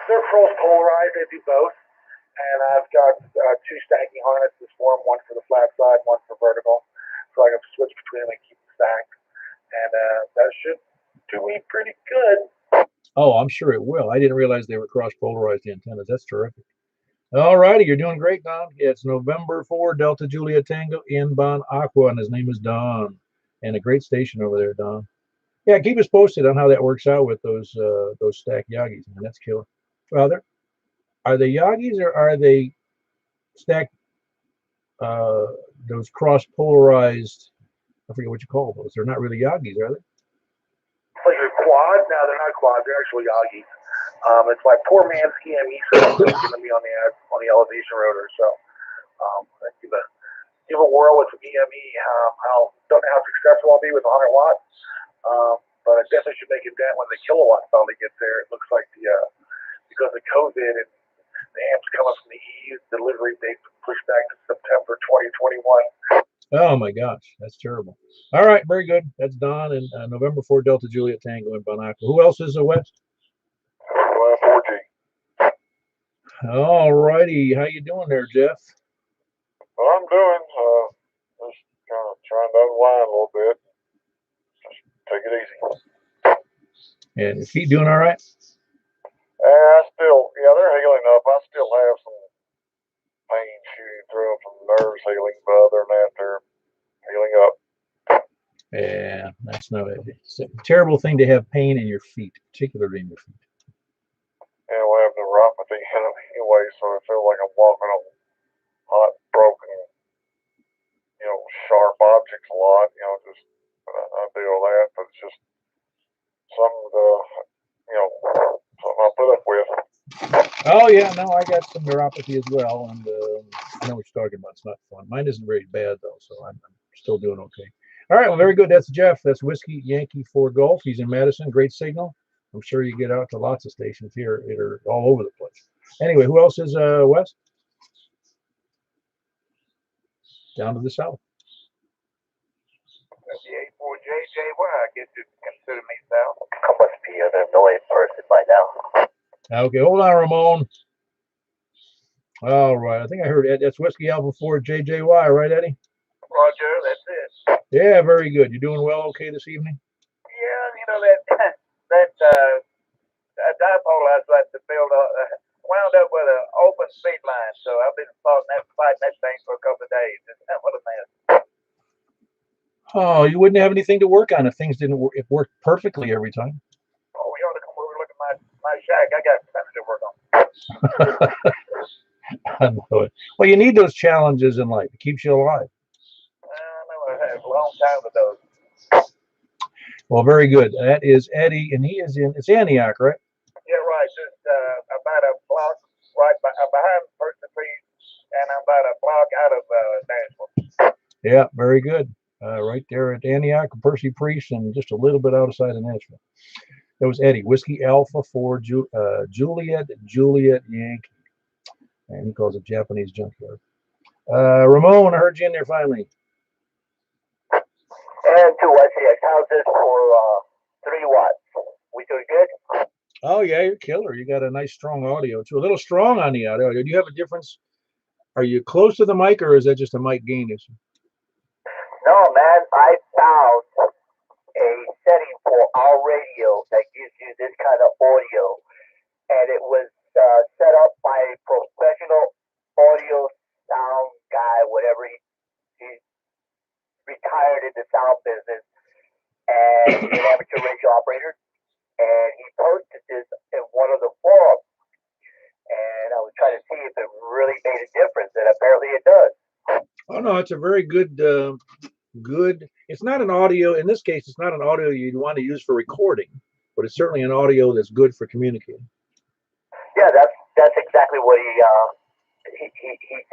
They're cross polarized. They do both. And I've got 2 stacking harnesses for them, one for the flat side, one for vertical, so I can switch between them and keep them stacked. And that should do me pretty good. Oh, I'm sure it will. I didn't realize they were cross-polarized antennas. That's terrific. All righty, you're doing great, Don. Yeah, it's November 4, Delta Juliet Tango in Bon Aqua, and his name is Don. And a great station over there, Don. Yeah, keep us posted on how that works out with those stacked Yagis. Man, that's killer. Well, are they Yagis or are they stacked those cross-polarized? I forget what you call those. They're not really Yagis, are they? Like a quad? No, they're not quads. They're actually Yagis. It's my poor man's EME system that's giving me on the elevation rotor. So I give a whirl with some EME. I don't know how successful I'll be with 100 watts, but I definitely should make a dent when the kilowatt finally gets there. It looks like because of COVID and the amps coming from the EU, delivery date pushed back to September 2021. Oh my gosh, that's terrible. All right, very good. That's Don and November 4 Delta Juliet Tango in Bon Aqua. Who else is the West? 4G. All righty, how you doing there, Jeff? Well, I'm doing, just kind of trying to unwind a little bit. Just take it easy. And your feet doing all right? They're healing up. I still have some pain shooting through them from nerves healing, but other than that, they're healing up. Yeah, that's no. It's a terrible thing to have pain in your feet, particularly in your feet. And we have neuropathy anyway, so I feel like I'm walking on hot, broken, sharp objects a lot. Just I deal with that, but it's just something something I put up with. Oh yeah, no, I got some neuropathy as well, and I know what you're talking about. It's not fun. Mine isn't very bad though, so I'm still doing okay. All right, well, very good. That's Jeff. That's Whiskey Yankee 4 Golf. He's in Madison. Great signal. I'm sure you get out to lots of stations here. They're all over the place. Anyway, who else is West? Down to the south. 58 JJY, I guess you consider me south. I must be an annoying person by now. Okay, hold on, Ramon. All right, I think I heard Ed. That's Whiskey Alpha 4 JJY, right, Eddie? Roger, that's it. Yeah, very good. You doing well okay this evening? Yeah, that dipole I was like to build wound up with an open speed line, so I've been fighting that thing for a couple of days. What a mess. Oh, you wouldn't have anything to work on if things didn't work. It worked perfectly every time. Oh, you ought to come over and look at my shack. I got something to work on. I know it. Well, you need those challenges in life. It keeps you alive. I know I have a long time with those. Well, very good. That is Eddie, and he is it's Antioch, right? Yeah, right. Just about a block behind First and Peace, and I'm about a block out of Nashville. Yeah, very good. Right there at Antioch, Percy Priest, and just a little bit outside of Nashville. That was Eddie, Whiskey Alpha 4 Juliet Yankee. And he calls it Japanese junkyard. Ramon, I heard you in there finally. And 2 how's this for 3 watts? We doing good? Oh, yeah, you're killer. You got a nice strong audio, too. A little strong on the audio. Do you have a difference? Are you close to the mic, or is that just a mic gain issue? No, man, I found a setting for our radio that gives you this kind of audio, and it was set up by a professional audio sound guy, whatever he's retired in the sound business, and he's an amateur radio operator, and he posted this in one of the forums, and I was trying to see if it really made a difference, and apparently it does. Oh, no, it's a very good, it's not an audio, in this case, it's not an audio you'd want to use for recording, but it's certainly an audio that's good for communicating. Yeah, that's exactly what he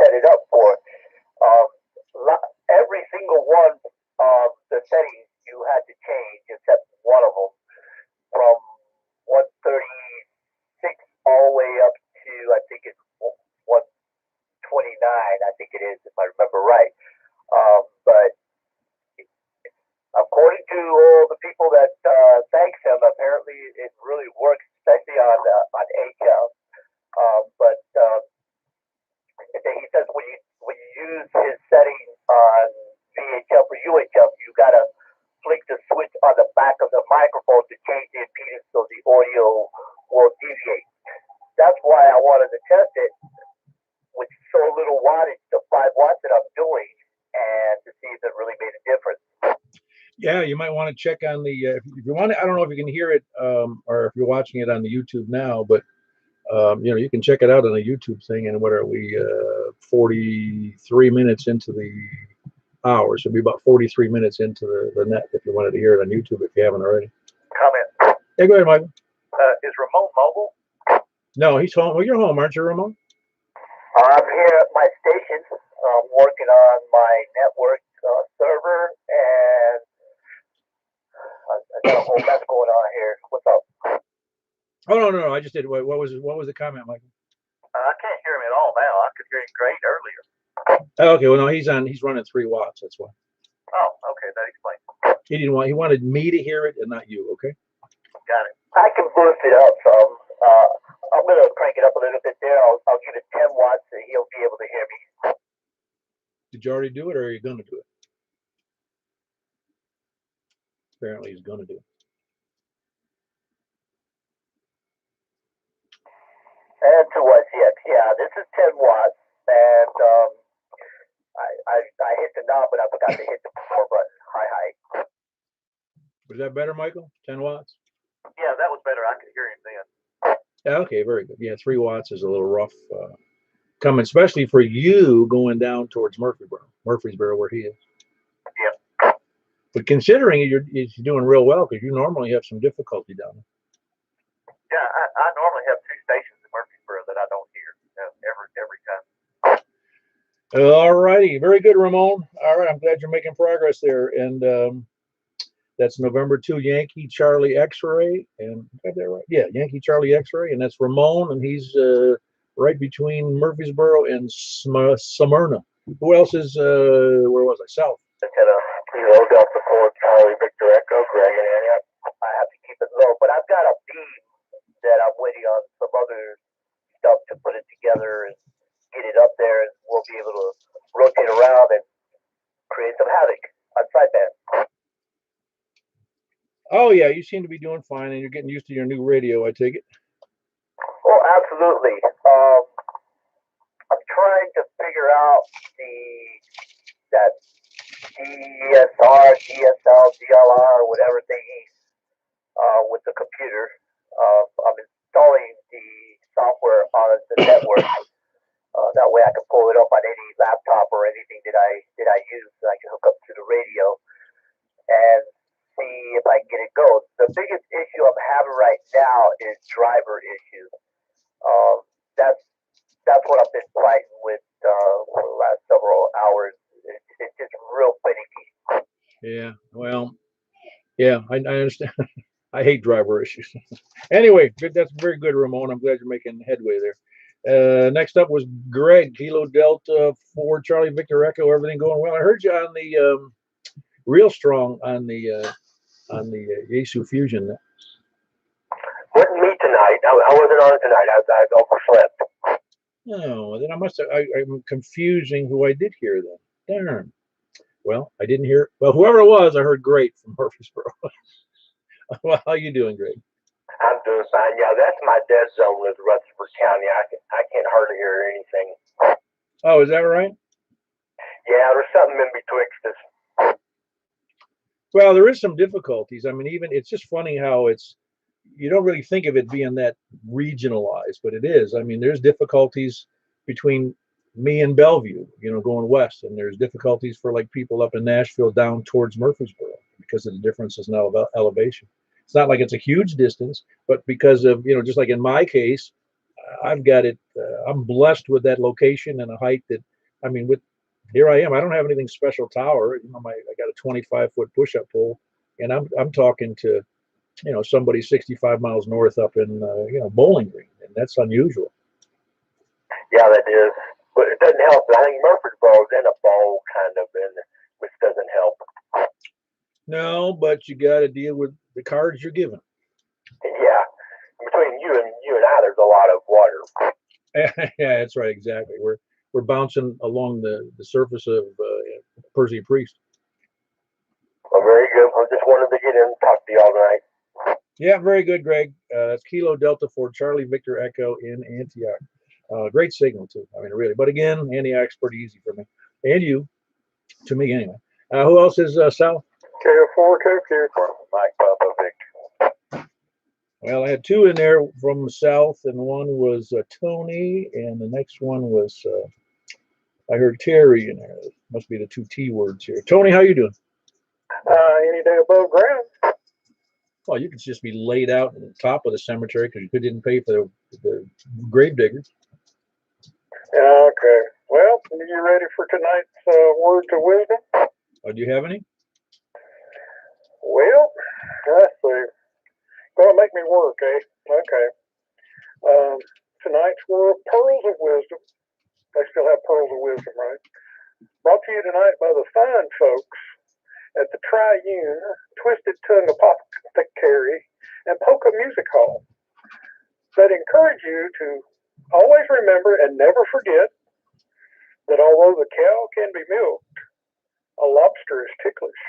set it up for. Every single one of the settings you had to change, except one of them, from 136 all the way up to I think it's 129. I think it is, if I remember right. But according to all the people that thanks him, apparently it really works, especially on HL. But he says when you use his setting on VHF or UHF, you gotta flick the switch on the back of the microphone to change the impedance so the audio will deviate. That's why I wanted to test it with so little wattage, the 5 watts that I'm doing, and to see if it really made a difference. Yeah, you might want to check on the if you want to, I don't know if you can hear it or if you're watching it on the YouTube now, but you can check it out on the YouTube thing. And what are we 43 minutes into the hour? So it'll be about 43 minutes into the net if you wanted to hear it on YouTube if you haven't already. Comment. Yeah, go ahead, Michael. Is Ramon mobile? No, he's home. Well, you're home, aren't you, Ramon? I'm here at my station. I'm working on my network server, and I got a whole mess going on here. What's up? Oh no, I just did. What was the comment, Michael? I can't hear him at all now. I could hear him great earlier. Oh, okay, well, no, he's running 3 watts. That's why Oh, okay, that explains. he wanted me to hear it and not you. Okay. Got it. I can boost it up some. I'm gonna crank it up a little bit there. I'll give it 10 watts, and he'll be able to hear me. Did you already do it, or are you going to do it? Apparently, he's going to do it. And 2 watts, yes. Yeah, this is 10 watts, and I hit the knob, but I forgot to hit the power button. Hi. Was that better, Michael? 10 watts? Yeah, that was better. I could hear him then. Yeah, okay, very good. Yeah, 3 watts is a little rough coming, especially for you going down towards Murfreesboro, where he is. Yeah. But considering you're doing real well, because you normally have some difficulty down there. Yeah, I normally have 2 stations in Murfreesboro that I don't hear every time. All righty, very good, Ramon. All right, I'm glad you're making progress there. And that's November 2, Yankee Charlie X-ray, and got that right? Yeah, Yankee Charlie X-ray, and that's Ramon, and he's right between Murfreesboro and Smyrna. Who else is? Where was I? South. Low Delta 4 Charlie Victor Echo, Greg and Annie. I have to keep it low, but I've got a beam that I'm waiting on some other stuff to put it together and get it up there, and we'll be able to rotate around and create some havoc on sideband. Oh yeah, you seem to be doing fine, and you're getting used to your new radio. I take it. Oh, absolutely. I'm trying to figure out that DSR, DSL, DLR, whatever thingy with the computer. I'm installing the software on the network. That way I can pull it up on any laptop or anything that I use, and I can hook up to the radio and see if I can get it going. The biggest issue I'm having right now is driver issues. That's what I've been fighting with for the last several hours. It's just real finicky. Yeah. Well. Yeah, I understand. I hate driver issues. Anyway, good. That's very good, Ramon. I'm glad you're making headway there. Next up was Greg, Kilo Delta 4 Charlie Victor Echo. Everything going well? I heard you on the real strong on the Yaesu Fusion. Wasn't me tonight. I wasn't on tonight. I overslept. No, then I'm confusing who I did hear then. Darn. Well, I didn't hear. Well, whoever it was, I heard great from Murfreesboro. Well, how you doing, Greg? I'm doing fine. Yeah, that's my dead zone with Rutherford County. I can't hardly hear anything. Oh, is that right? Yeah, there's something in betwixt us. Well, there is some difficulties. I mean, even it's just funny how you don't really think of it being that regionalized, but it is. I mean, there's difficulties between me and Bellevue, going west, and there's difficulties for like people up in Nashville down towards Murfreesboro because of the differences in elevation. It's not like it's a huge distance, but because of, just like in my case, I've got it. I'm blessed with that location and a height that, I mean, here I am. I don't have anything special tower. I got a 25-foot push-up pole, and I'm talking to, somebody 65 miles north up in, Bowling Green, and that's unusual. Yeah, that is. But it doesn't help. I think Murfreesboro's in a bowl, kind of, which doesn't help. No, but you got to deal with the cards you're given. Yeah. Between you and I, there's a lot of water. Yeah, that's right. Exactly. We're bouncing along the surface of Percy Priest. Well, very good. I just wanted to get in and talk to you all tonight. Yeah, very good, Greg. That's Kilo Delta 4 Charlie Victor Echo in Antioch. Great signal too. I mean, really. But again, Antioch's pretty easy for me, and you, to me anyway. Who else is south? KO4, Mike Papa Victor. Well, I had 2 in there from south, and one was Tony, and the next one was I heard Terry in there. Must be the 2 T words here. Tony, how you doing? Any day above ground. Well, you could just be laid out on the top of the cemetery because you didn't pay for the grave diggers. Okay. Well, are you ready for tonight's word to wisdom? Oh, do you have any? Well, let's see. Gonna make me work, eh? Okay. Tonight's word, pearls of wisdom. They still have pearls of wisdom, right? Brought to you tonight by the fine folks at the Triune, Twisted Tongue Apothecary, and Polka Music Hall that encourage you to always remember and never forget that although the cow can be milked, a lobster is ticklish.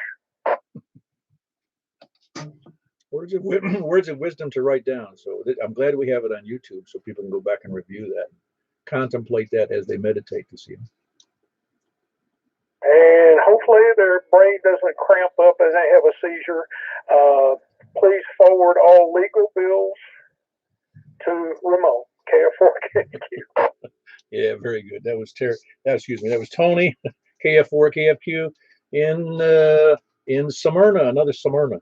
Words of wisdom to write down. So I'm glad we have it on YouTube so people can go back and review that, contemplate that as they meditate this evening. And hopefully their brain doesn't cramp up and they have a seizure. Please forward all legal bills to Ramon, KF4KQ. Yeah, very good. That was that was Tony, KF4KFQ in Smyrna, another Smyrna.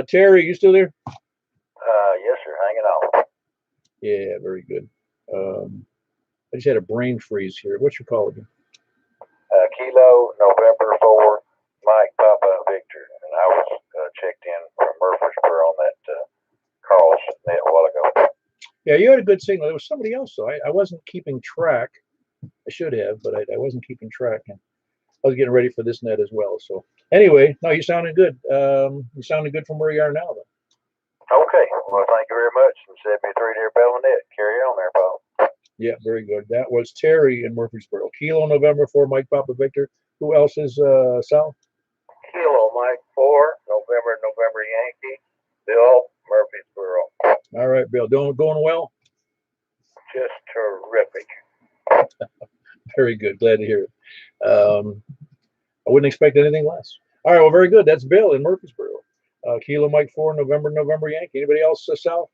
Terry, you still there? Yes, sir. Hanging on. Yeah, very good. I just had a brain freeze here. What's your call again? Kilo November 4, Mike Papa Victor, and I was checked in from Murfreesboro on that call net a while ago. Yeah, you had a good signal. There was somebody else, though. I wasn't keeping track. I should have, but I wasn't keeping track. And I was getting ready for this net as well. So anyway, no, you sounded good. You sounded good from where you are now, though. Okay. Well, thank you very much. From 73 Deer Bell Net. Carry on there, Paul. Yeah, very good. That was Terry in Murfreesboro. Kilo November 4, Mike Papa Victor. Who else is Sal? Kilo Mike 4, November Yankee. Bill, Murfreesboro. All right, Bill. Going well? Just terrific. Very good. Glad to hear it. I wouldn't expect anything less. All right, well, very good. That's Bill in Murfreesboro. Kilo Mike 4, November Yankee. Anybody else, Sal?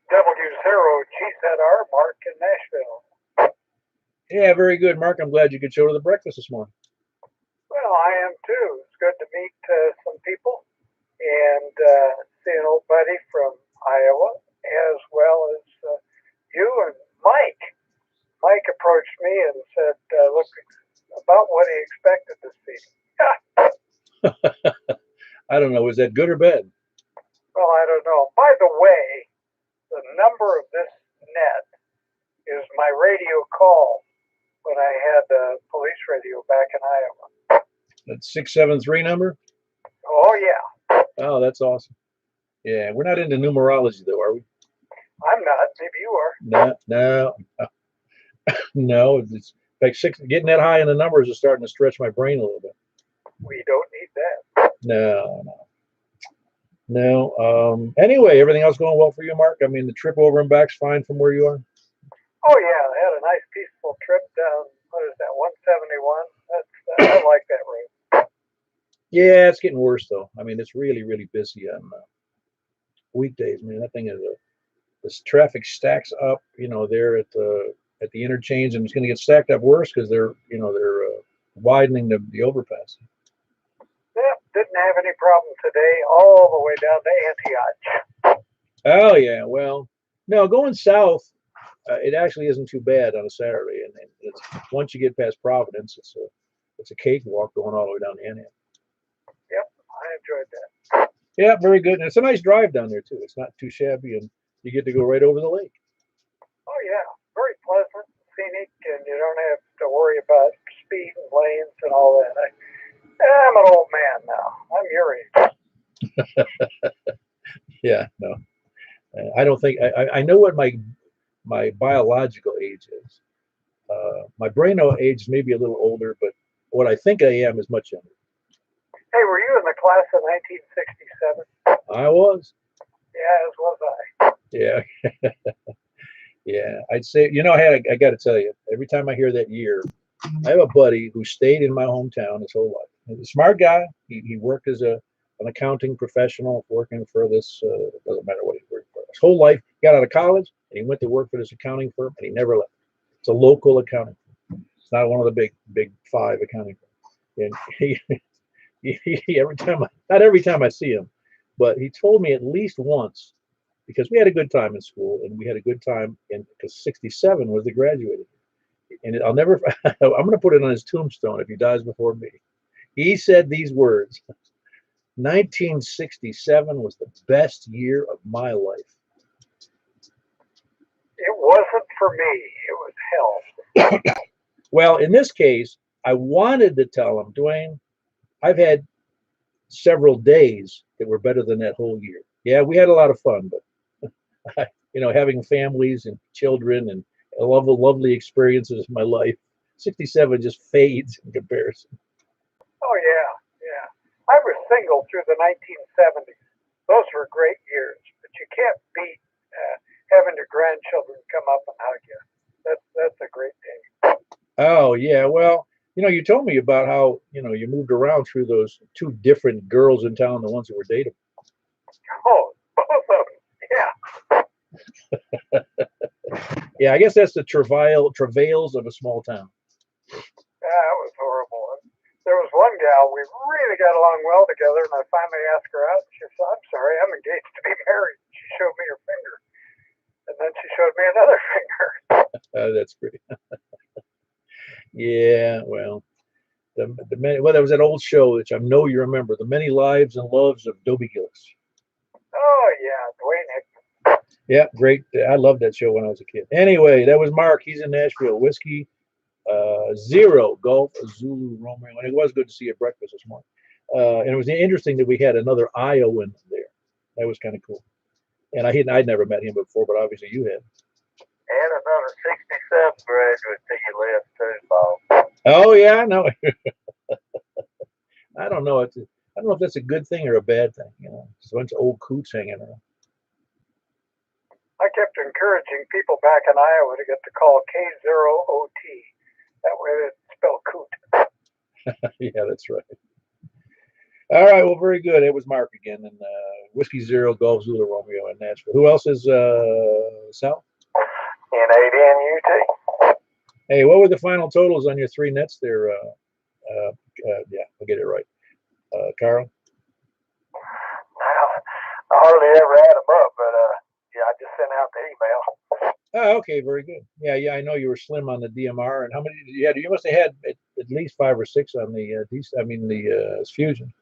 W0 GZR Mark in Nashville. Yeah, very good, Mark. I'm glad you could show to the breakfast this morning. Well, I am too. It's good to meet some people and see an old buddy from Iowa, as well as you and Mike. Mike approached me and said, look, about what he expected to see. I don't know. Was that good or bad? Well, I don't know. By the way, the number of this net is my radio call when I had police radio back in Iowa. That 673 number? Oh, yeah. Oh, that's awesome. Yeah, we're not into numerology, though, are we? I'm not. Maybe you are. No. It's like getting that high in the numbers is starting to stretch my brain a little bit. We don't need that. No. Anyway, everything else going well for you, Mark? I mean, the trip over and back's fine from where you are? Oh, yeah. I had a nice, peaceful trip down, 171. I like that road. Yeah, it's getting worse, though. I mean, it's really, really busy on weekdays, man. That thing is this traffic stacks up, there at the interchange, and it's going to get stacked up worse because they're widening the overpass. Yeah, didn't have any problem today, all the way down to Antioch. Oh yeah, well, no, going south, it actually isn't too bad on a Saturday, and it's, once you get past Providence, it's a cakewalk going all the way down to Antioch. Yep, I enjoyed that. Yeah, very good, and it's a nice drive down there too. It's not too shabby, and you get to go right over the lake. Oh yeah, very pleasant, scenic, and you don't have to worry about speed and lanes and all that. I'm an old man now. I'm your age. Yeah, no, I don't think I know what my biological age is. My brain age may be a little older, but what I think I am is much younger. Hey, were you in the class of 1967? I was. Yeah, as was I. Yeah. Yeah, I'd say, I got to tell you, every time I hear that year, I have a buddy who stayed in my hometown his whole life. He's a smart guy. He worked as an accounting professional, working for this, doesn't matter what he worked for. His whole life, he got out of college, and he went to work for this accounting firm, and he never left. It's a local accounting firm. It's not one of the big five accounting firms. And not every time I see him, but he told me at least once, because we had a good time in school, and we had a good time because 67 was the graduating. And I'm going to put it on his tombstone if he dies before me. He said these words: 1967 was the best year of my life. It wasn't for me. It was hell. Well, in this case, I wanted to tell him, Dwayne, I've had several days that were better than that whole year. Yeah, we had a lot of fun, but having families and children and lovely experiences in my life, 67 just fades in comparison. Oh yeah, yeah. I was single through the 1970s. Those were great years, but you can't beat having your grandchildren come up and hug you. That's a great day. Oh yeah, well, you told me about how you moved around through those two different girls in town, the ones that were dating. Oh, both of them. Yeah. Yeah, I guess that's the travails of a small town. Yeah, it was horrible. There was one gal, we really got along well together, and I finally asked her out. She said, I'm sorry, I'm engaged to be married. She showed me her finger. And then she showed me another finger. That's great. Yeah, well, there was that old show that I know you remember, The Many Lives and Loves of Dobie Gillis. Oh, yeah, Dwayne Hickman. Yeah, great. I loved that show when I was a kid. Anyway, that was Mark. He's in Nashville. Whiskey 0 Golf Zulu Romeo. And it was good to see you at breakfast this morning. And it was interesting that we had another Iowan there. That was kind of cool. And I'd never met him before, but obviously you had. And another 67 graduate that you left too, Bob. Oh yeah, no. I don't know. I don't know if that's a good thing or a bad thing. Just a bunch of old coots hanging around. I kept encouraging people back in Iowa to get the call K0OT. That way it's spelled coot. Yeah, that's right. All right, well, very good. It was Mark again, and Whiskey 0 Golf Zulu Romeo in Nashville. Who else is South? NADNUT. Hey, what were the final totals on your 3 nets there? Yeah, I'll get it right. Carl? I hardly ever add them up, but yeah, I just sent out the email. Oh, okay, very good. Yeah, I know you were slim on the DMR. And how many did you have? You must have had at least 5 or 6 on the Fusion.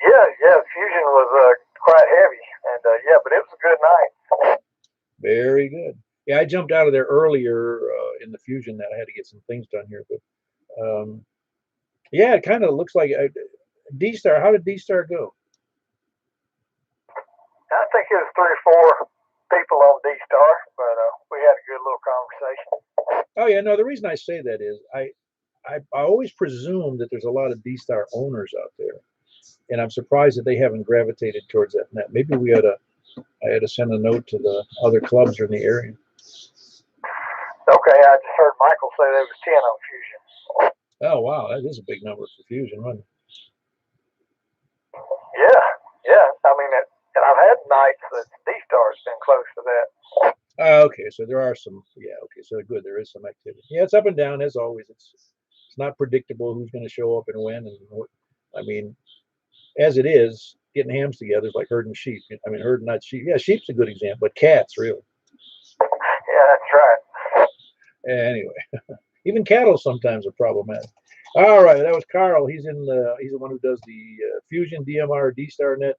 Yeah, Fusion was quite heavy, and yeah, but it was a good night. Very good. Yeah, I jumped out of there earlier in the Fusion that I had to get some things done here, but yeah, it kind of looks like D-Star. How did D-Star go? I think it was 3 or 4 people on D-Star, but we had a good little conversation. Oh yeah, no. The reason I say that is I always presume that there's a lot of D-Star owners out there, and I'm surprised that they haven't gravitated towards that net. Maybe I had to send a note to the other clubs in the area. Okay, I just heard Michael say there was 10 on Fusion. Oh wow, that is a big number for Fusion, wasn't it? Yeah. I mean, and I've had nights that D-Star's been close to that. Okay, so there are some. Yeah, okay, so good. There is some activity. Yeah, it's up and down as always. It's not predictable who's going to show up and when. And I mean, as it is, getting hams together is like herding sheep. I mean, herding not sheep. Yeah, sheep's a good example, but cats really. Yeah, that's right. Anyway, even cattle sometimes are problematic. All right, that was Carl. He's the one who does the Fusion DMR D-Star net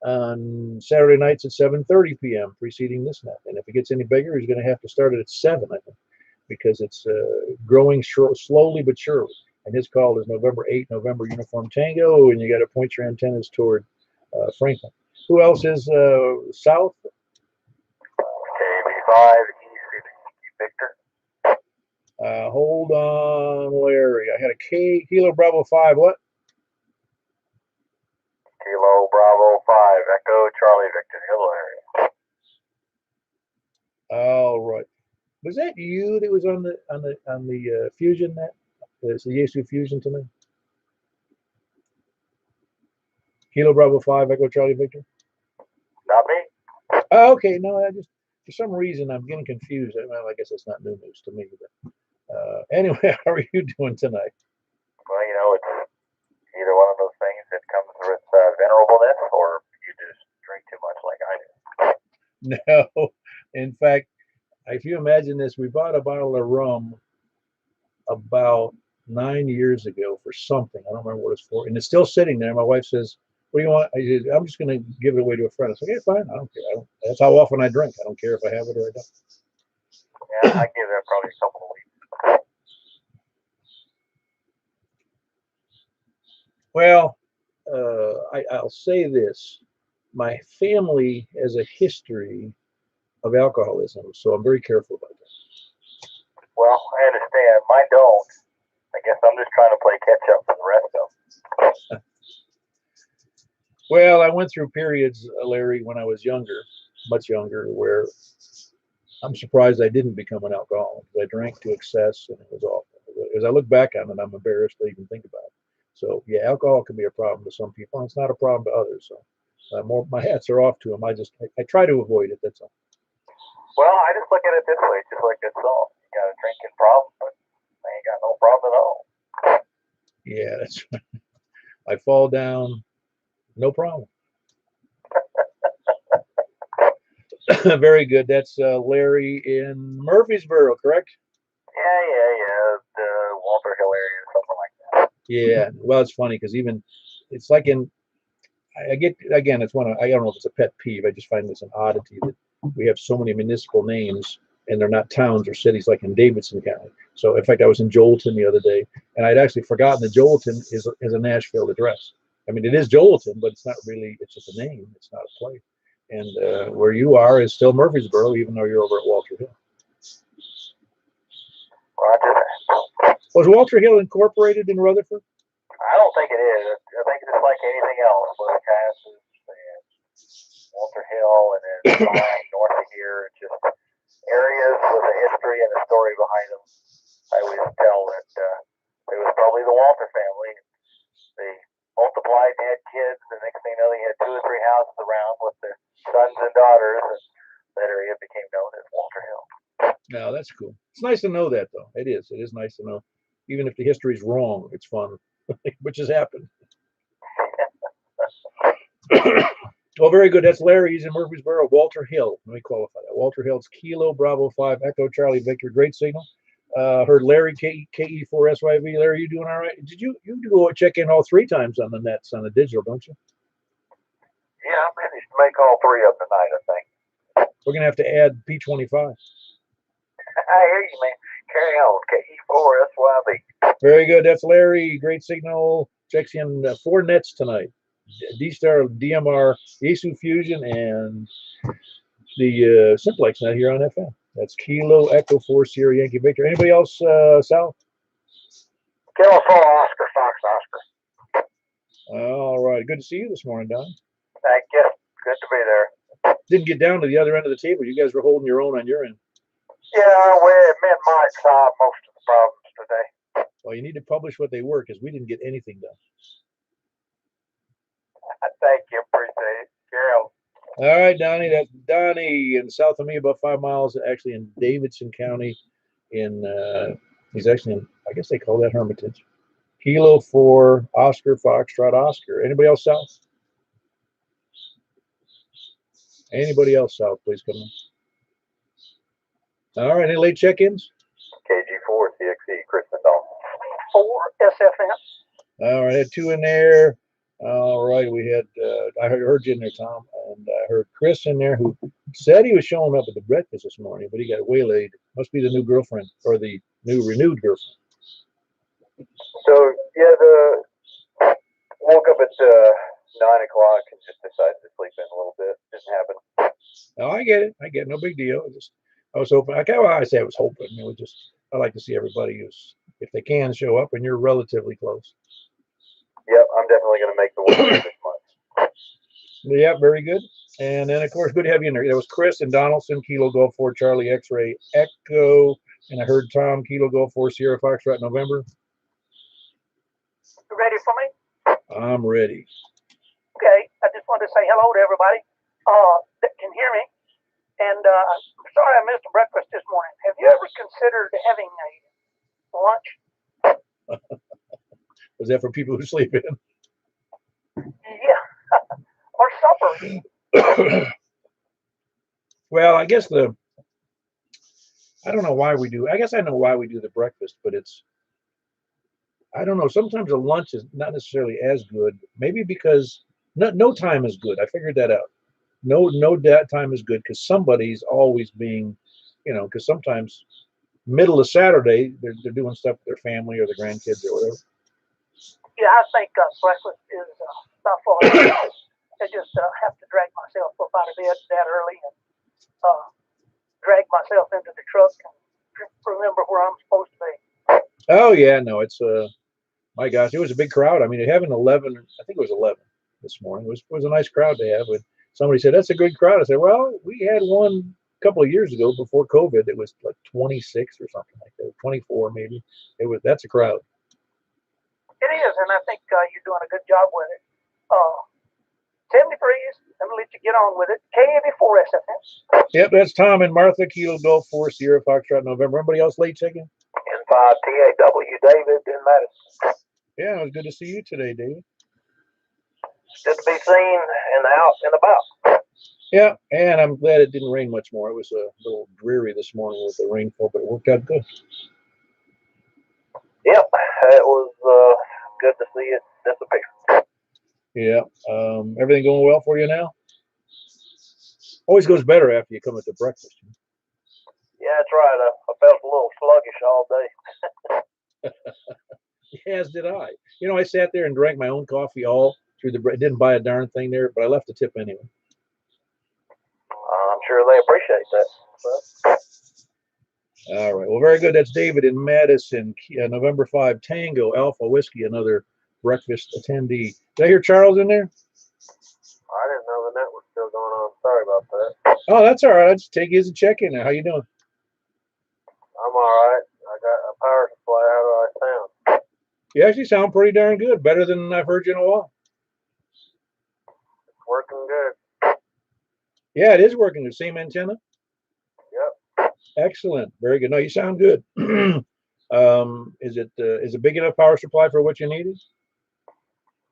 on Saturday nights at 7:30 p.m. preceding this net. And if it gets any bigger, he's going to have to start it at 7, I think, because it's growing slowly but surely. And his call is November 8, November Uniform Tango, and you got to point your antennas toward Franklin. Who else is South? KB5, Victor. Hold on, Larry. I had a Kilo Bravo 5. What? Kilo Bravo 5, Echo Charlie Victor, Hillary. All right. Was that you that was on the Fusion net? It's the Yaesu Fusion tonight. Kilo Bravo 5, Echo Charlie Victor. Not me. Oh, okay. No, I just for some reason I'm getting confused. Well, I guess that's not new news to me. But anyway, how are you doing tonight? Well, it's either one of those things that comes with venerableness, or you just drink too much like I do. No, in fact, if you imagine this, we bought a bottle of rum about 9 years ago for something. I don't remember what it's for, and it's still sitting there. My wife says, "What do you want?" I'm just going to give it away to a friend. I said, "Okay, fine. I don't care. That's how often I drink. I don't care if I have it or I don't." Yeah, I give that probably a couple of weeks. Well, I'll say this: my family has a history of alcoholism, so I'm very careful about that. Well, I understand. Mine don't. I guess I'm just trying to play catch up for the rest of them. Well, I went through periods, Larry, when I was younger, much younger, where I'm surprised I didn't become an alcoholic. I drank to excess, and it was awful. As I look back on it, I'm embarrassed to even think about it. So, yeah, alcohol can be a problem to some people, and it's not a problem to others. So, my hats are off to them. I try to avoid it. That's all. Well, I just look at it this way, just like this song. You got a drinking problem, but I ain't got no problem at all. Yeah, that's right. I fall down, no problem. Very good. That's Larry in Murfreesboro, correct? Yeah. The Walter Hill area or something like that. Yeah. Well, it's funny because even it's like I get again. It's I don't know if it's a pet peeve. I just find this an oddity that we have so many municipal names and they're not towns or cities like in Davidson County. So, in fact, I was in Joelton the other day, and I'd actually forgotten that Joelton is a Nashville address. I mean, it is Joelton, but it's not really. It's just a name. It's not a place. And where you are is still Murfreesboro, even though you're over at Walter Hill. Roger. Was Walter Hill incorporated in Rutherford? I don't think it is. I think it's like anything else, with the Casses and Walter Hill, and then north of here, just areas with a history and a story behind them. I always tell that it was probably the Walter family. They multiplied and had kids, and the next thing you know, they had 2 or 3 houses around with their sons and daughters, and that area became known as Walter Hill. No, that's cool. It's nice to know that, though. It is. It is nice to know. Even if the history's wrong, it's fun, which has happened. Well, very good. That's Larry. He's in Murfreesboro. Walter Hill. Let me qualify that. Walter Hill's Kilo Bravo 5 Echo Charlie Victor. Great signal. Heard Larry KE4SYV. Larry, you doing all right? Did you go check in all 3 times on the nets on the digital, don't you? Yeah, I managed to make all 3 of them tonight, I think. We're gonna have to add P25. I hear you, man. Carry on. KE4SYV. Very good. That's Larry. Great signal. Checks in 4 nets tonight. D-Star, DMR, Yaesu Fusion, and the Simplex net here on FM. That's Kilo Echo 4 Sierra Yankee Victor. Anybody else, Sal? Kilo 4 Oscar, Fox Oscar. All right. Good to see you this morning, Don. I guess good to be there. Didn't get down to the other end of the table. You guys were holding your own on your end. Yeah, me and Mike solved most of the problems today. Well, you need to publish what they were because we didn't get anything done. Thank you. Appreciate it. Carol. All right, Donnie. That's Donnie in south of me, about 5 miles, actually in Davidson County. He's actually in, I guess they call that Hermitage. Kilo 4 Oscar Foxtrot Oscar. Anybody else south? Anybody else south? Please come in. All right. Any late check-ins? KG4 CXE Kristen Dawn. 4 SFM. All right. Had 2 in there. All right. We had, I heard you in there, Tom, and I heard Chris in there who said he was showing up at the breakfast this morning, but he got waylaid. Must be the new girlfriend or the new renewed girlfriend. So, yeah, woke up at 9 o'clock and just decided to sleep in a little bit. Didn't happen. No, I get it. I get it. No big deal. I was hoping. I say I was hoping. It was just, I like to see everybody if they can show up, and you're relatively close. Yep, I'm definitely going to make the one this month. Yeah, very good. And then, of course, good to have you in there. That was Chris and Donaldson, Kilo Golf 4 Charlie X-Ray Echo. And I heard Tom, Kilo Golf 4 Sierra Foxtrot November. You ready for me? I'm ready. Okay, I just wanted to say hello to everybody that can hear me. And I'm sorry I missed breakfast this morning. Have you ever considered having a lunch? Was that for people who sleep in? Yeah, or supper. Well, I guess I don't know why we do. I guess I know why we do the breakfast, but I don't know. Sometimes a lunch is not necessarily as good. Maybe because no time is good. I figured that out. No time is good because somebody's always being, because sometimes middle of Saturday they're doing stuff with their family or their grandkids or whatever. Yeah, I think breakfast is not far away. I just have to drag myself up out of bed that early and drag myself into the truck and remember where I'm supposed to be. Oh yeah, no, it's my gosh, it was a big crowd. I mean, having 11, I think it was 11 this morning. It was a nice crowd to have. But somebody said that's a good crowd. I said, well, we had one a couple of years ago before COVID. It was like 26 or something like that, 24 maybe. That's a crowd. It is, and I think you're doing a good job with it. 73s. Let me let you get on with it. KAB4 SFM. Yep, that's Tom and Martha, Kilo Golf 4 Sierra Foxtrot November. Anybody else late checking? N5 TAW David in Madison. Yeah, it was good to see you today, David. Good to be seen and out and about. Yeah, and I'm glad it didn't rain much more. It was a little dreary this morning with the rainfall, but it worked out good. Yep, it was good to see it disappear. Yeah, everything going well for you now? Always goes better after you come at the breakfast. Yeah, that's right. I felt a little sluggish all day. As did I. You know, I sat there and drank my own coffee all through the break. Didn't buy a darn thing there, but I left a tip anyway. I'm sure they appreciate that. So. All right. Well, very good. That's David in Madison, November 5, Tango Alpha Whiskey, another breakfast attendee. Did I hear Charles in there? I didn't know the net was still going on. Sorry about that. Oh, that's all right. I'll just take you as a check-in now. How you doing? I'm all right. I got a power supply. How do I sound? You actually sound pretty darn good. Better than I've heard you in a while. It's working good. Yeah, it is working. The same antenna? Yep. Excellent. Very good. No, you sound good. Is it big enough power supply for what you needed?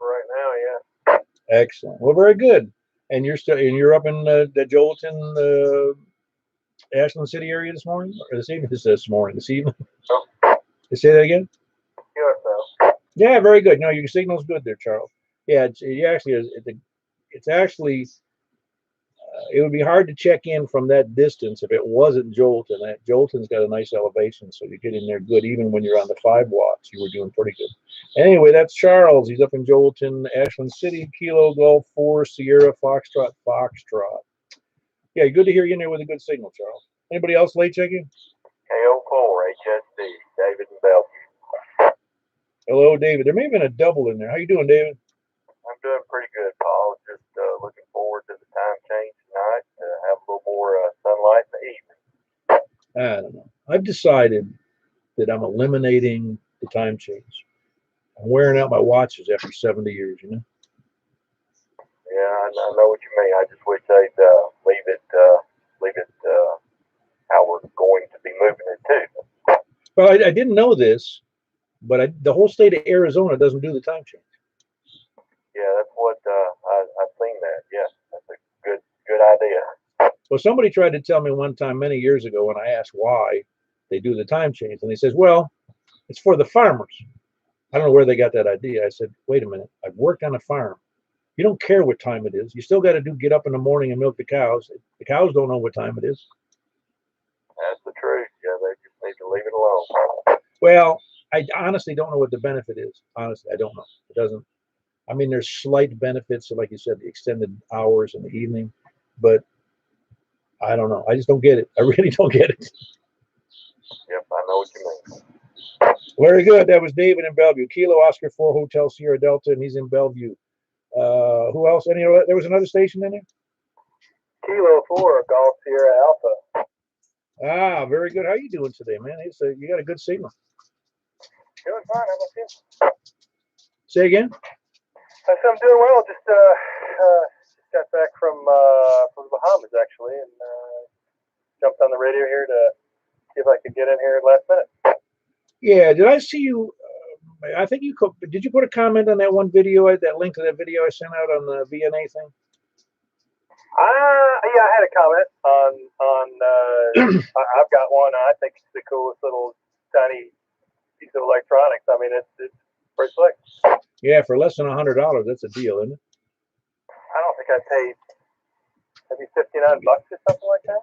Right now, yeah. Excellent. Well, very good. And you're up in the Jolton, Ashland City area this morning, or this evening? This morning. This evening. Oh. You say that again? USO. Yeah, very good. No, your signal's good there, Charles. Yeah, it's actually. It would be hard to check in from that distance if it wasn't Jolton. That Jolton's got a nice elevation, so you get in there good. Even when you're on the 5 watts, you were doing pretty good. Anyway, that's Charles. He's up in Jolton, Ashland City, Kilo Golf 4 Sierra Foxtrot. Yeah, good to hear you in there with a good signal, Charles. Anybody else late checking? KO4 HSD, David and Bell. Hello, David. There may have been a double in there. How you doing, David? I'm doing pretty good, Paul. Just looking forward to the time change tonight to have a little more sunlight in the evening. I don't know. I've decided that I'm eliminating the time change. I'm wearing out my watches after 70 years, you know? Yeah, I know what you mean. I just wish they'd leave it how we're going to be moving it too. Well, I didn't know this, but the whole state of Arizona doesn't do the time change. Yeah, that's what I've seen that. Yeah, that's a good idea. Well, somebody tried to tell me one time many years ago when I asked why they do the time change, and they says, well, it's for the farmers. I don't know where they got that idea. I said, wait a minute. I've worked on a farm. You don't care what time it is. You still got to get up in the morning and milk the cows. The cows don't know what time it is. That's the truth. Yeah, they just need to leave it alone. Well, I honestly don't know what the benefit is. Honestly, I don't know. It doesn't. I mean, there's slight benefits, like you said, the extended hours in the evening, but I don't know. I just don't get it. I really don't get it. Yep, I know what you mean. Very good. That was David in Bellevue. Kilo Oscar 4 Hotel Sierra Delta, and he's in Bellevue. Who else? There was another station in there? Kilo 4 Golf Sierra Alpha. Ah, very good. How you doing today, man? You got a good signal. Doing fine. How about you? Say again? I said I'm doing well. Just got back from the Bahamas actually, and jumped on the radio here to see if I could get in here last minute. Yeah. Did I see you? I think did you put a comment on that one video? That link to that video I sent out on the VNA thing? Yeah, I had a comment on I've got one. I think it's the coolest little tiny piece of electronics. I mean, it's pretty slick. Yeah, for less than $100, that's a deal, isn't it? I don't think I paid maybe $59 or something like that.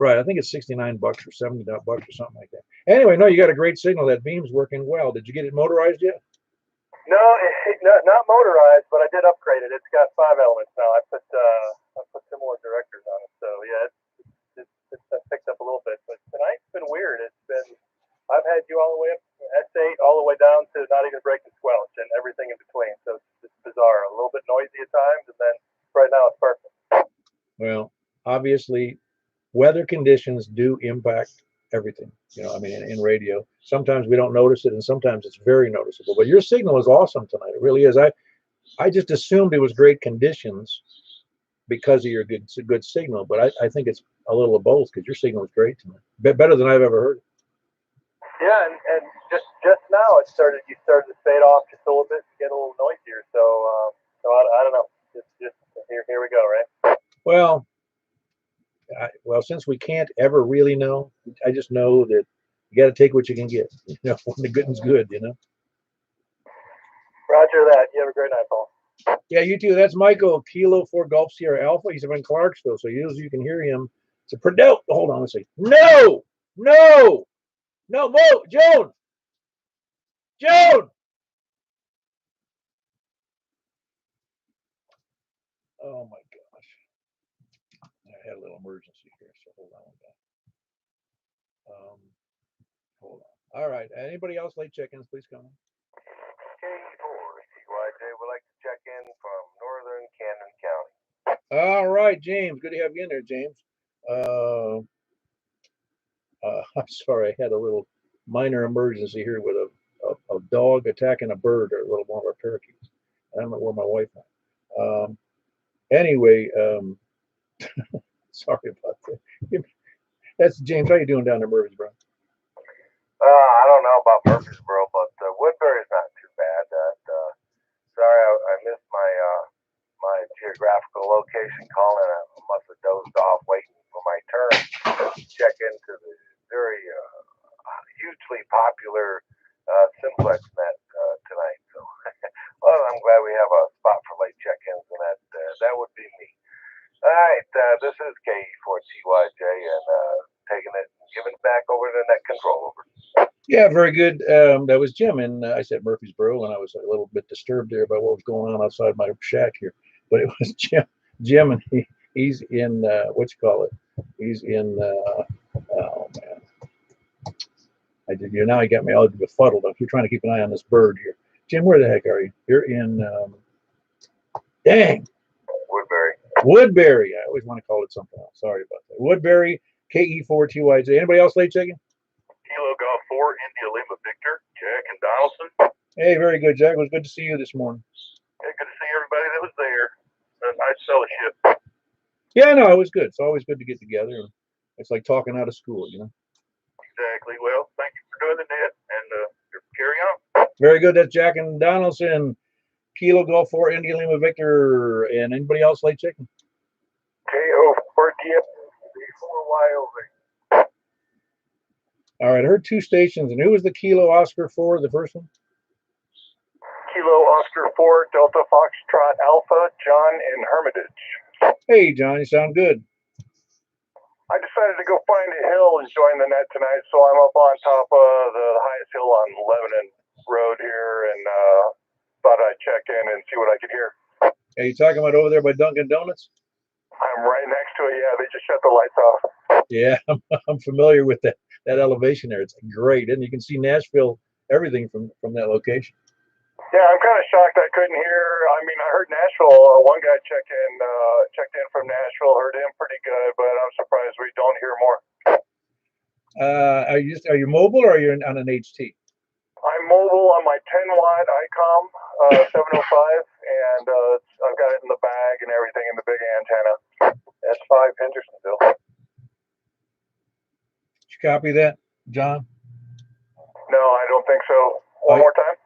Right, I think it's $69 or $70 or something like that. Anyway, no, you got a great signal. That beam's working well. Did you get it motorized yet? No, not motorized, but I did upgrade it. It's got 5 elements now. I put some more directors on it, so yeah, it's picked up a little bit. But tonight's been weird. I've had you all the way up S8 all the way down to not even breaking squelch and everything in between. So it's bizarre. A little bit noisy at times, and then right now it's perfect. Well, obviously, weather conditions do impact everything. I mean, in radio, sometimes we don't notice it, and sometimes it's very noticeable. But your signal is awesome tonight. It really is. I just assumed it was great conditions because of your good signal, but I think it's a little of both because your signal is great tonight. Better than I've ever heard. Yeah, and just now you started to fade off just a little bit, get a little noisier. So I don't know. Just here we go, right? Well, since we can't ever really know, I just know that you got to take what you can get. When the good is good. Roger that. You have a great night, Paul. Yeah, you too. That's Michael, Kilo 4 Golf Sierra Alpha. He's up in Clarksville, so you can hear him. It's a no. Hold on, let's see. No, Mo, Joan. Oh my gosh, I had a little emergency here, so hold on. Hold on. All right. Anybody else late check-ins? Please come. K4CYJ would like to check in from northern Cannon County. All right, James. Good to have you in there, James. I'm sorry, I had a little minor emergency here with a dog attacking a bird, or one of our parakeets. I don't know where my wife went. Anyway, sorry about that. That's James. How you doing down there, Murfreesboro? I don't know about Murfreesboro, but Woodbury's not too bad. Sorry, I missed my geographical location calling. I must have dozed off waiting for my turn to check into the very hugely popular Simplex net tonight. So, well, I'm glad we have a spot for late check-ins, and that would be me. All right, this is K4TYJ, and taking it, giving it back over to net control. Over. Yeah, very good. That was Jim, and I said Murfreesboro, and I was a little bit disturbed there by what was going on outside my shack here. But it was Jim, and he's in what you call it? He's in. Oh man, I did. Now you got me all befuddled. If you're trying to keep an eye on this bird here, Jim, where the heck are you? You're in. Dang. Woodbury. I always want to call it something else. Sorry about that. Woodbury, KE4TYJ. Anybody else late checking? Kilo Golf 4, India Lima Victor, Jack and Donaldson. Hey, very good, Jack. It was good to see you this morning. Yeah, good to see everybody that was there. A nice fellowship. Yeah, no, it was good. It's always good to get together. It's like talking out of school, Exactly. Well, thank you for doing the net, and carry on. Very good. That's Jack and Donaldson. Kilo Golf 4, India Lima Victor. And anybody else late checking? KO4TF, B4YOV. All right, I heard 2 stations. And who was the Kilo Oscar 4, the first one? Kilo Oscar 4, Delta Foxtrot Alpha, John in Hermitage. Hey, John, you sound good. I decided to go find a hill and join the net tonight, so I'm up on top of the highest hill on Lebanon Road here, and thought I'd check in and see what I could hear. Are you talking about over there by Dunkin' Donuts? I'm right next to it. Yeah, they just shut the lights off. Yeah, I'm familiar with that elevation there. It's great, and you can see Nashville, everything from that location. Yeah, I'm kind of shocked I couldn't hear. I mean, I heard Nashville. One guy checked in from Nashville, heard him pretty good, but I'm surprised we don't hear more. Are you mobile or are you on an HT? I'm mobile on my 10-watt ICOM 705, and I've got it in the bag and everything in the big antenna. S5 Hendersonville. Did you copy that, John? No, I don't think so. One more time.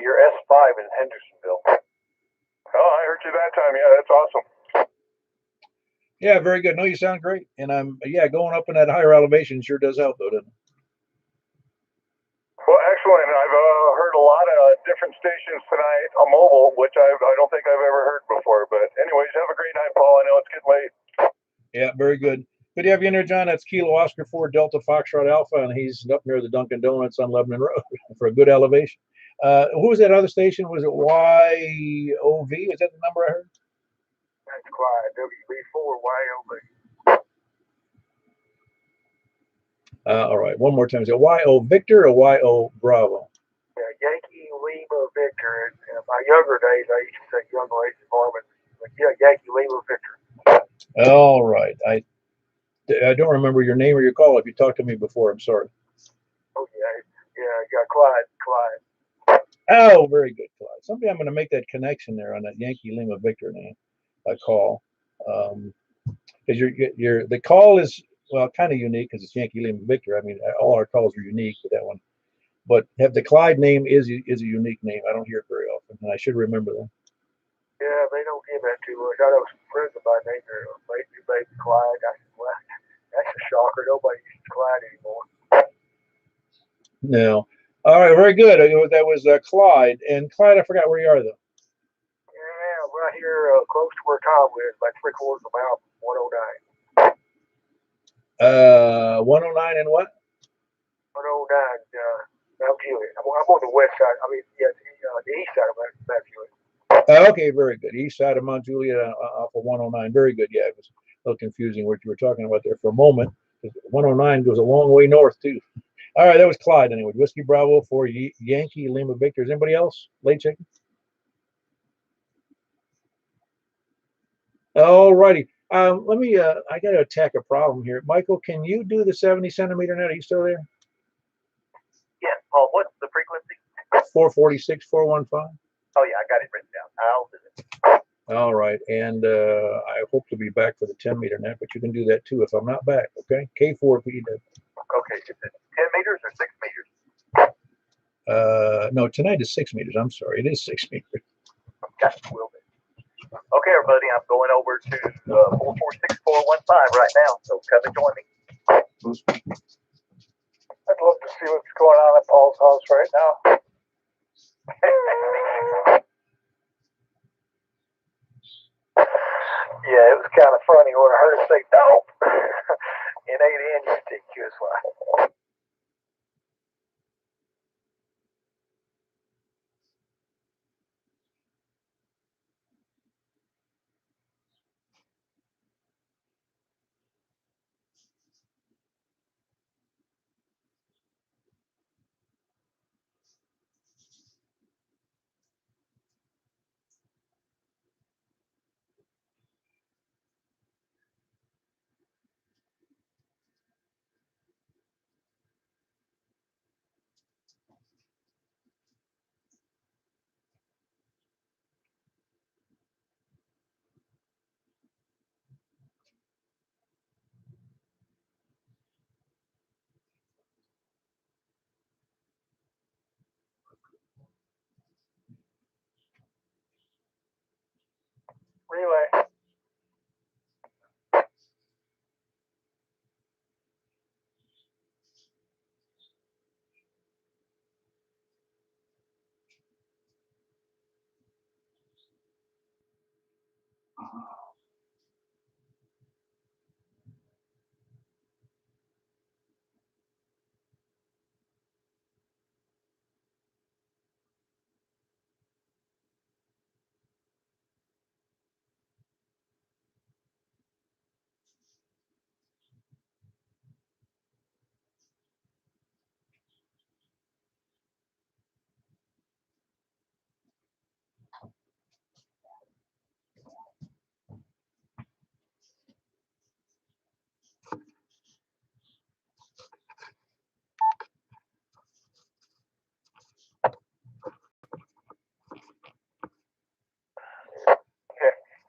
Your S5 in Hendersonville. Oh, I heard you that time. Yeah, that's awesome. Yeah, very good. No, you sound great. And going up in that higher elevation sure does help, though, doesn't it? Well, excellent. I've heard a lot of different stations tonight on mobile, which I don't think I've ever heard before. But anyways, have a great night, Paul. I know it's getting late. Yeah, very good. Good to have you in there, John. That's Kilo Oscar 4 Delta Foxtrot Alpha, and he's up near the Dunkin' Donuts on Lebanon Road. for a good elevation. Who was that other station? Was it YOV? Is that the number I heard? That's Clyde, WB4 YOB. All right, one more time. Is it YO Victor or YO Bravo? Yeah, Yankee Lima Victor. In my younger days, I used to say young ladies Norman, but yeah, Yankee Lima Victor. All right. I don't remember your name or your call. If you talked to me before, I'm sorry. Oh yeah, Clyde. Oh, very good, Clyde. Someday I'm going to make that connection there on that Yankee Lima Victor name. Call. Because the call is, well, kind of unique because it's Yankee Lima Victor. I mean, all our calls are unique with that one. But the Clyde name is a unique name. I don't hear it very often, and I should remember that. Yeah, they don't give that too much. I know some friends of mine named their baby Clyde. I said, well, that's a shocker. Nobody uses Clyde anymore. No. All right, very good. That was Clyde. And Clyde, I forgot where you are, though. Yeah, right here close to where Tom lives, like 3/4 of a mile from 109. 109 and what? 109, Mount Juliet. I'm on the west side. I mean, yeah, the east side of Mount Juliet. Okay, very good. East side of Mount Juliet off of 109. Very good. Yeah, it was a little confusing what you were talking about there for a moment. 109 goes a long way north, too. All right, that was Clyde anyway. Whiskey Bravo for Yankee Lima Victor. Is anybody else? Late chicken? All righty. Let me, I got to attack a problem here. Michael, can you do the 70 centimeter net? Are you still there? Yes, Paul, what's the frequency? 446, 415. Oh, yeah, I got it written down. I'll do it. All right. And I hope to be back for the 10 meter net, but you can do that too if I'm not back. Okay. K4P. Okay, is it 10 meters or 6 meters? No, tonight is 6 meters. I'm sorry. It is 6 meters. Okay, will do. Okay, everybody, I'm going over to 446415 right now, so come and join me. I'd love to see what's going on at Paul's house right now. Yeah, it was kind of funny when I heard him say dope. In 8 inches, TQ as well. Relay.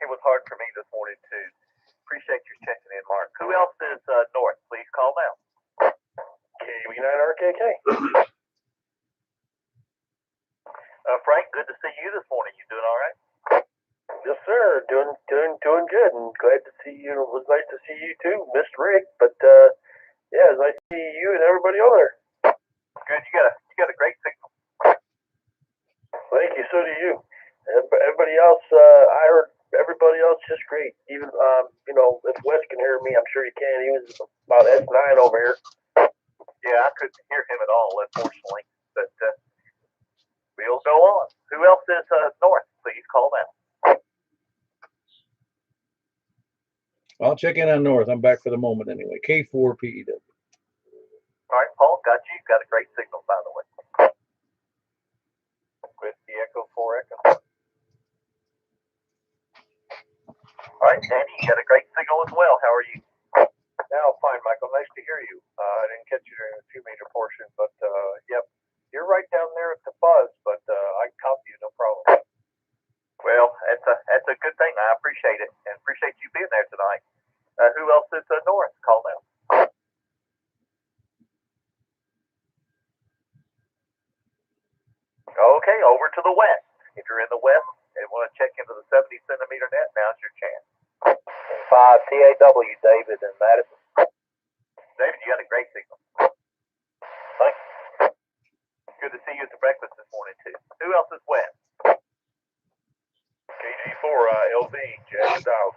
It was hard for me this morning, too. Appreciate your checking in, Mark. Who else is north? Please call now. KV9RKK. Frank, good to see you this morning. You doing all right? Yes, sir. Doing good, and glad to see you. It was nice to see you too. Missed Rick, but yeah, it's nice to see you and everybody on there. Good. You got a great signal. Thank you. So do you. Everybody else, I heard everybody else just great. Even if Wes can hear me, I'm sure he can. He was about S9 over here. Yeah, I couldn't hear him at all, unfortunately. but we'll go on. Who else is north? Please call now. I'll check in on North. I'm back for the moment anyway. K4 PEW. All right, Paul, got you. Got a great signal, by the way. Whiskey Echo 4 Echo. All right, Danny, you got a great signal as well. How are you? Now, fine, Michael. Nice to hear you. I didn't catch you during the 2 major portion, but yep, you're right down there at the buzz, but I can copy you, no problem. Well, that's a good thing. I appreciate it, and appreciate you being there tonight. Who else is north? Call now. Okay, over to the west. If you're in the west and want to check into the 70 centimeter net, now's your chance. 5 TAW, David and Madison. David, you got a great signal. Thanks. Good to see you at the breakfast this morning, too. Who else is west? KG4 LV, Jack and Dow.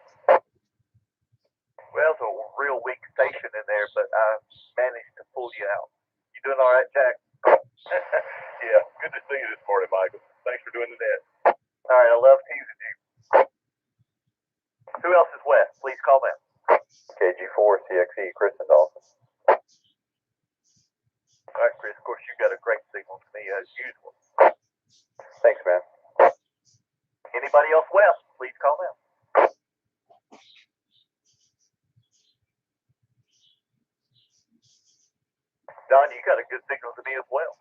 Well, it's a real weak station in there, but I managed to pull you out. You doing all right, Jack? Yeah, good to see you this morning, Michael. Thanks for doing the net. All right, I love teasing you. Who else is west? Please call them. KG4 CXE, Chris and Dawson. All right, Chris, of course, you got a great signal to me as usual. Thanks, man. Anybody else west? Please call them. Don, you got a good signal to me as well.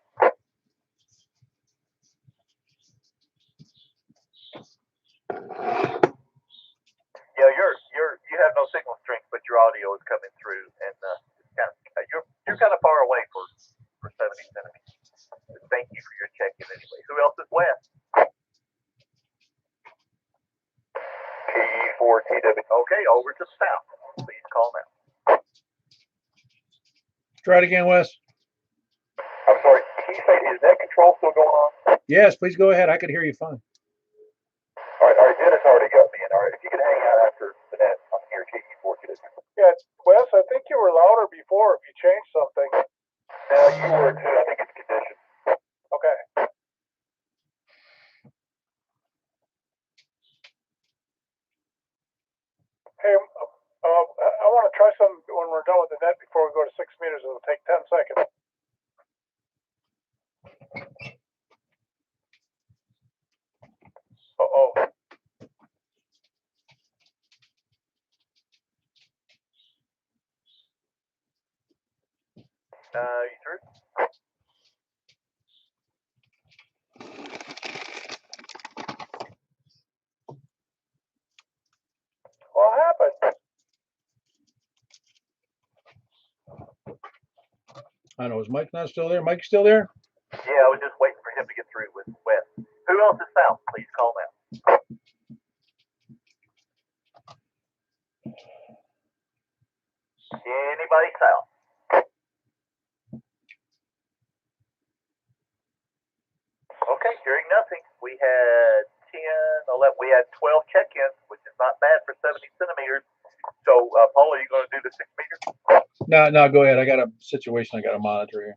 Yeah, you have no signal strength, but your audio is coming through, and it's kind of you're kind of far away for 70 centimeters. But thank you for your check-in anyway. Who else is west? KE4 TW. Okay, over to the south. Please call now. Try it again, Wes. I'm sorry, can you say, is that control still going on? Yes, please go ahead. I could hear you fine. All right, Dennis already got me in. All right, if you could hang out after the net, I'm here, KE4 TW. Yeah, Wes, I think you were louder before if you changed something. Now, you were too. I think it's condition. Okay. Hey, I want to try something when we're done with the net before we go to 6 meters. It'll take 10 seconds. Uh-oh. You through? What happened? I don't know. Is Mike not still there? Mike still there? Yeah, I was just waiting for him to get through with west. Who else is south? Please call now. Anybody south? Okay, hearing nothing. We had 10, 11, we had 12 check-ins, which is not bad for 70 centimeters. So, Paul, are you going to do the 6 meters? No, go ahead. I got a situation I got to monitor here.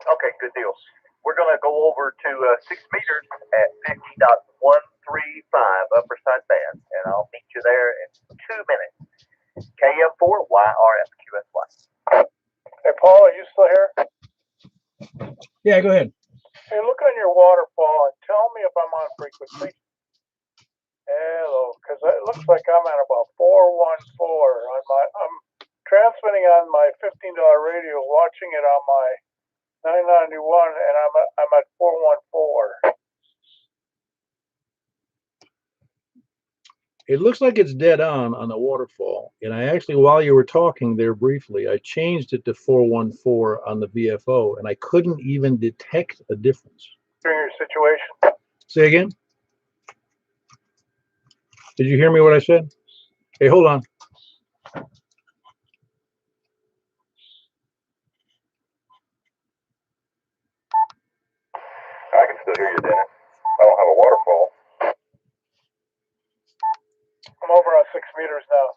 Okay, good deal. We're going to go over to 6 meters at 50.135 upper side band, and I'll meet you there in 2 minutes. KM4 YRFQSY. Hey, Paul, are you still here? Yeah, go ahead. Hey, look on your waterfall and tell me if I'm on frequency. Hello, because it looks like I'm at about 414 on my. I'm transmitting on my $15 radio, watching it on my 991, and I'm at 414. It looks like it's dead on the waterfall. And I actually, while you were talking there briefly, I changed it to 414 on the VFO, and I couldn't even detect a difference. During your situation. Say again? Did you hear me what I said? Hey, hold on. I can still hear you, Dennis. I don't have a waterfall. I'm over on 6 meters now.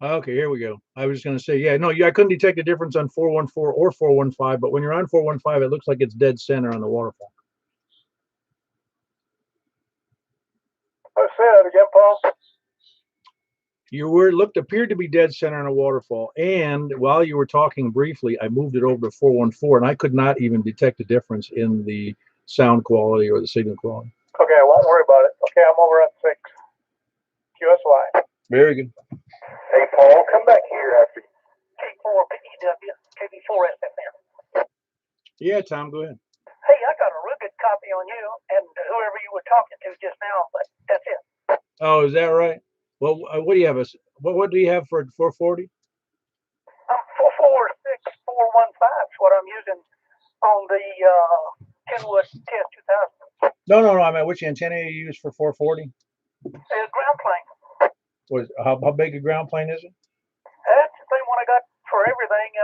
Okay, here we go. I was going to say, yeah, no, I couldn't detect a difference on 414 or 415, but when you're on 415, it looks like it's dead center on the waterfall. Let's say that again, Paul. You appeared to be dead center on a waterfall, and while you were talking briefly, I moved it over to 414, and I could not even detect a difference in the sound quality or the signal quality. Okay, I won't worry about it. Okay, I'm over at 6. QSY. Very good. Hey, Paul, come back here after. K4 PEW, KB4 SFM. Yeah, Tom, go ahead. Hey, I got a real good copy on you and whoever you were talking to just now, but that's it. Oh, is that right? Well, what do you have? What do you have for 440? 446415 is what I'm using on the Kenwood Test 2000. No. I mean, which antenna you use for 440? Ground plane. How big a ground plane is it? That's the same one I got for everything.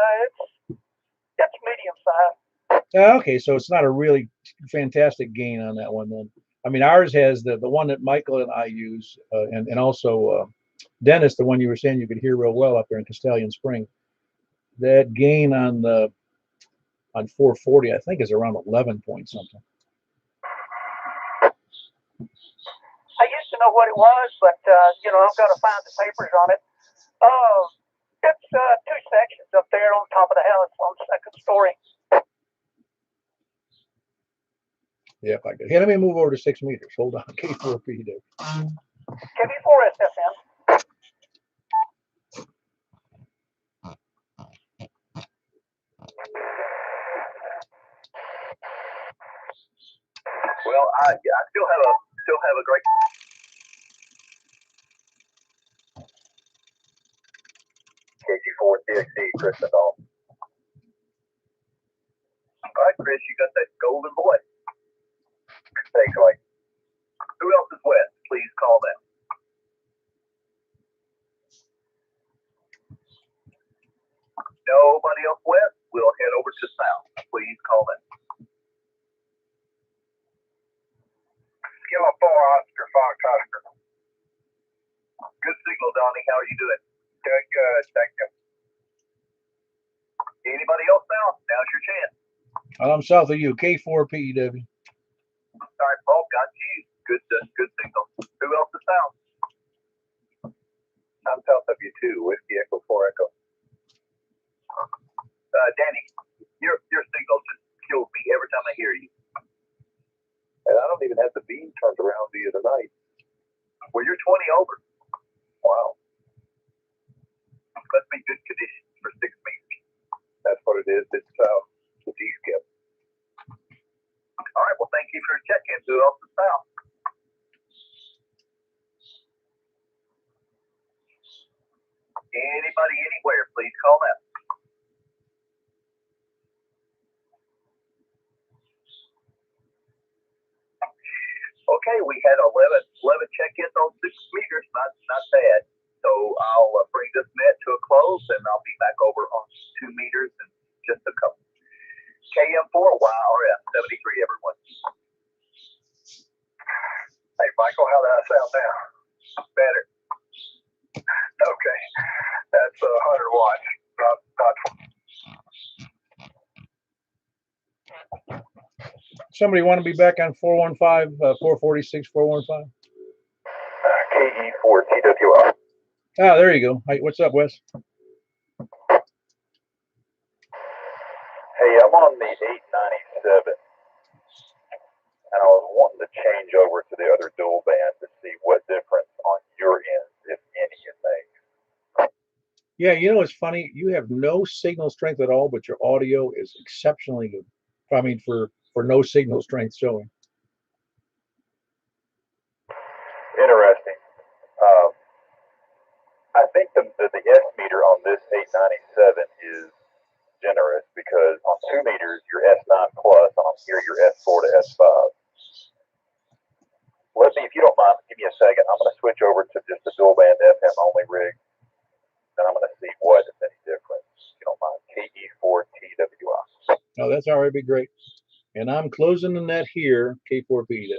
It's medium size. Okay, so it's not a really fantastic gain on that one then. I mean, ours has the one that Michael and I use, and also Dennis, the one you were saying you could hear real well up there in Castellian Spring. That gain on 440, I think, is around 11 point something. I used to know what it was, but I've got to find the papers on it. It's 2 sections up there on top of the house on the second story. Yeah, if I could. Hey, let me move over to 6 meters. Hold on. K4P there. KB4 SFM. Well, I still have a great. KG4 TXE, Chris Nadal. All right, Chris, you got that golden voice. Thanks, like. Who else is west? Please call them. Nobody else west? We'll head over to south. Please call them. Kilo 4, Oscar, Fox, Oscar. Good signal, Donnie. How are you doing? Good. Thank you. Anybody else now? Now's your chance. I'm south of you. K4PEW. All right, Paul, got you. Good signal. Who else is south? I'm south of you too. Whiskey Echo 4 Echo. Danny, your signal just kills me every time I hear you. And I don't even have the beam turned around to you tonight. Well, you're 20 over. Wow. Must be good conditions for 6 meters. That's what it is. It's the D-skip. All right, well, thank you for checking. Who else is south? Anybody, anywhere, please call that. Okay, we had 11 check-ins on 6 meters. Not bad. So I'll bring this net to a close, and I'll be back over on 2 meters in just a couple. KM4 YRF 73, everyone. Hey, Michael, how does that sound now? Better. Okay. That's 100 watts. Not. Somebody want to be back on 415, 446, 415? KE4 TWR. Ah, there you go. Hi, what's up, Wes? Hey, I'm on the 897, and I was wanting to change over to the other dual band to see what difference on your end, if any, it makes. Yeah, it's funny. You have no signal strength at all, but your audio is exceptionally good. I mean, for no signal strength showing. Interesting. I think the S meter on this 897 is generous because on 2 meters you're S9 plus, and on here you're S4 to S5. Let me, if you don't mind, give me a second. I'm going to switch over to just the dual band FM only rig, and I'm going to see what is any difference. If you don't mind, KE4TWI. No, that's already be great. And I'm closing the net here, K4PW.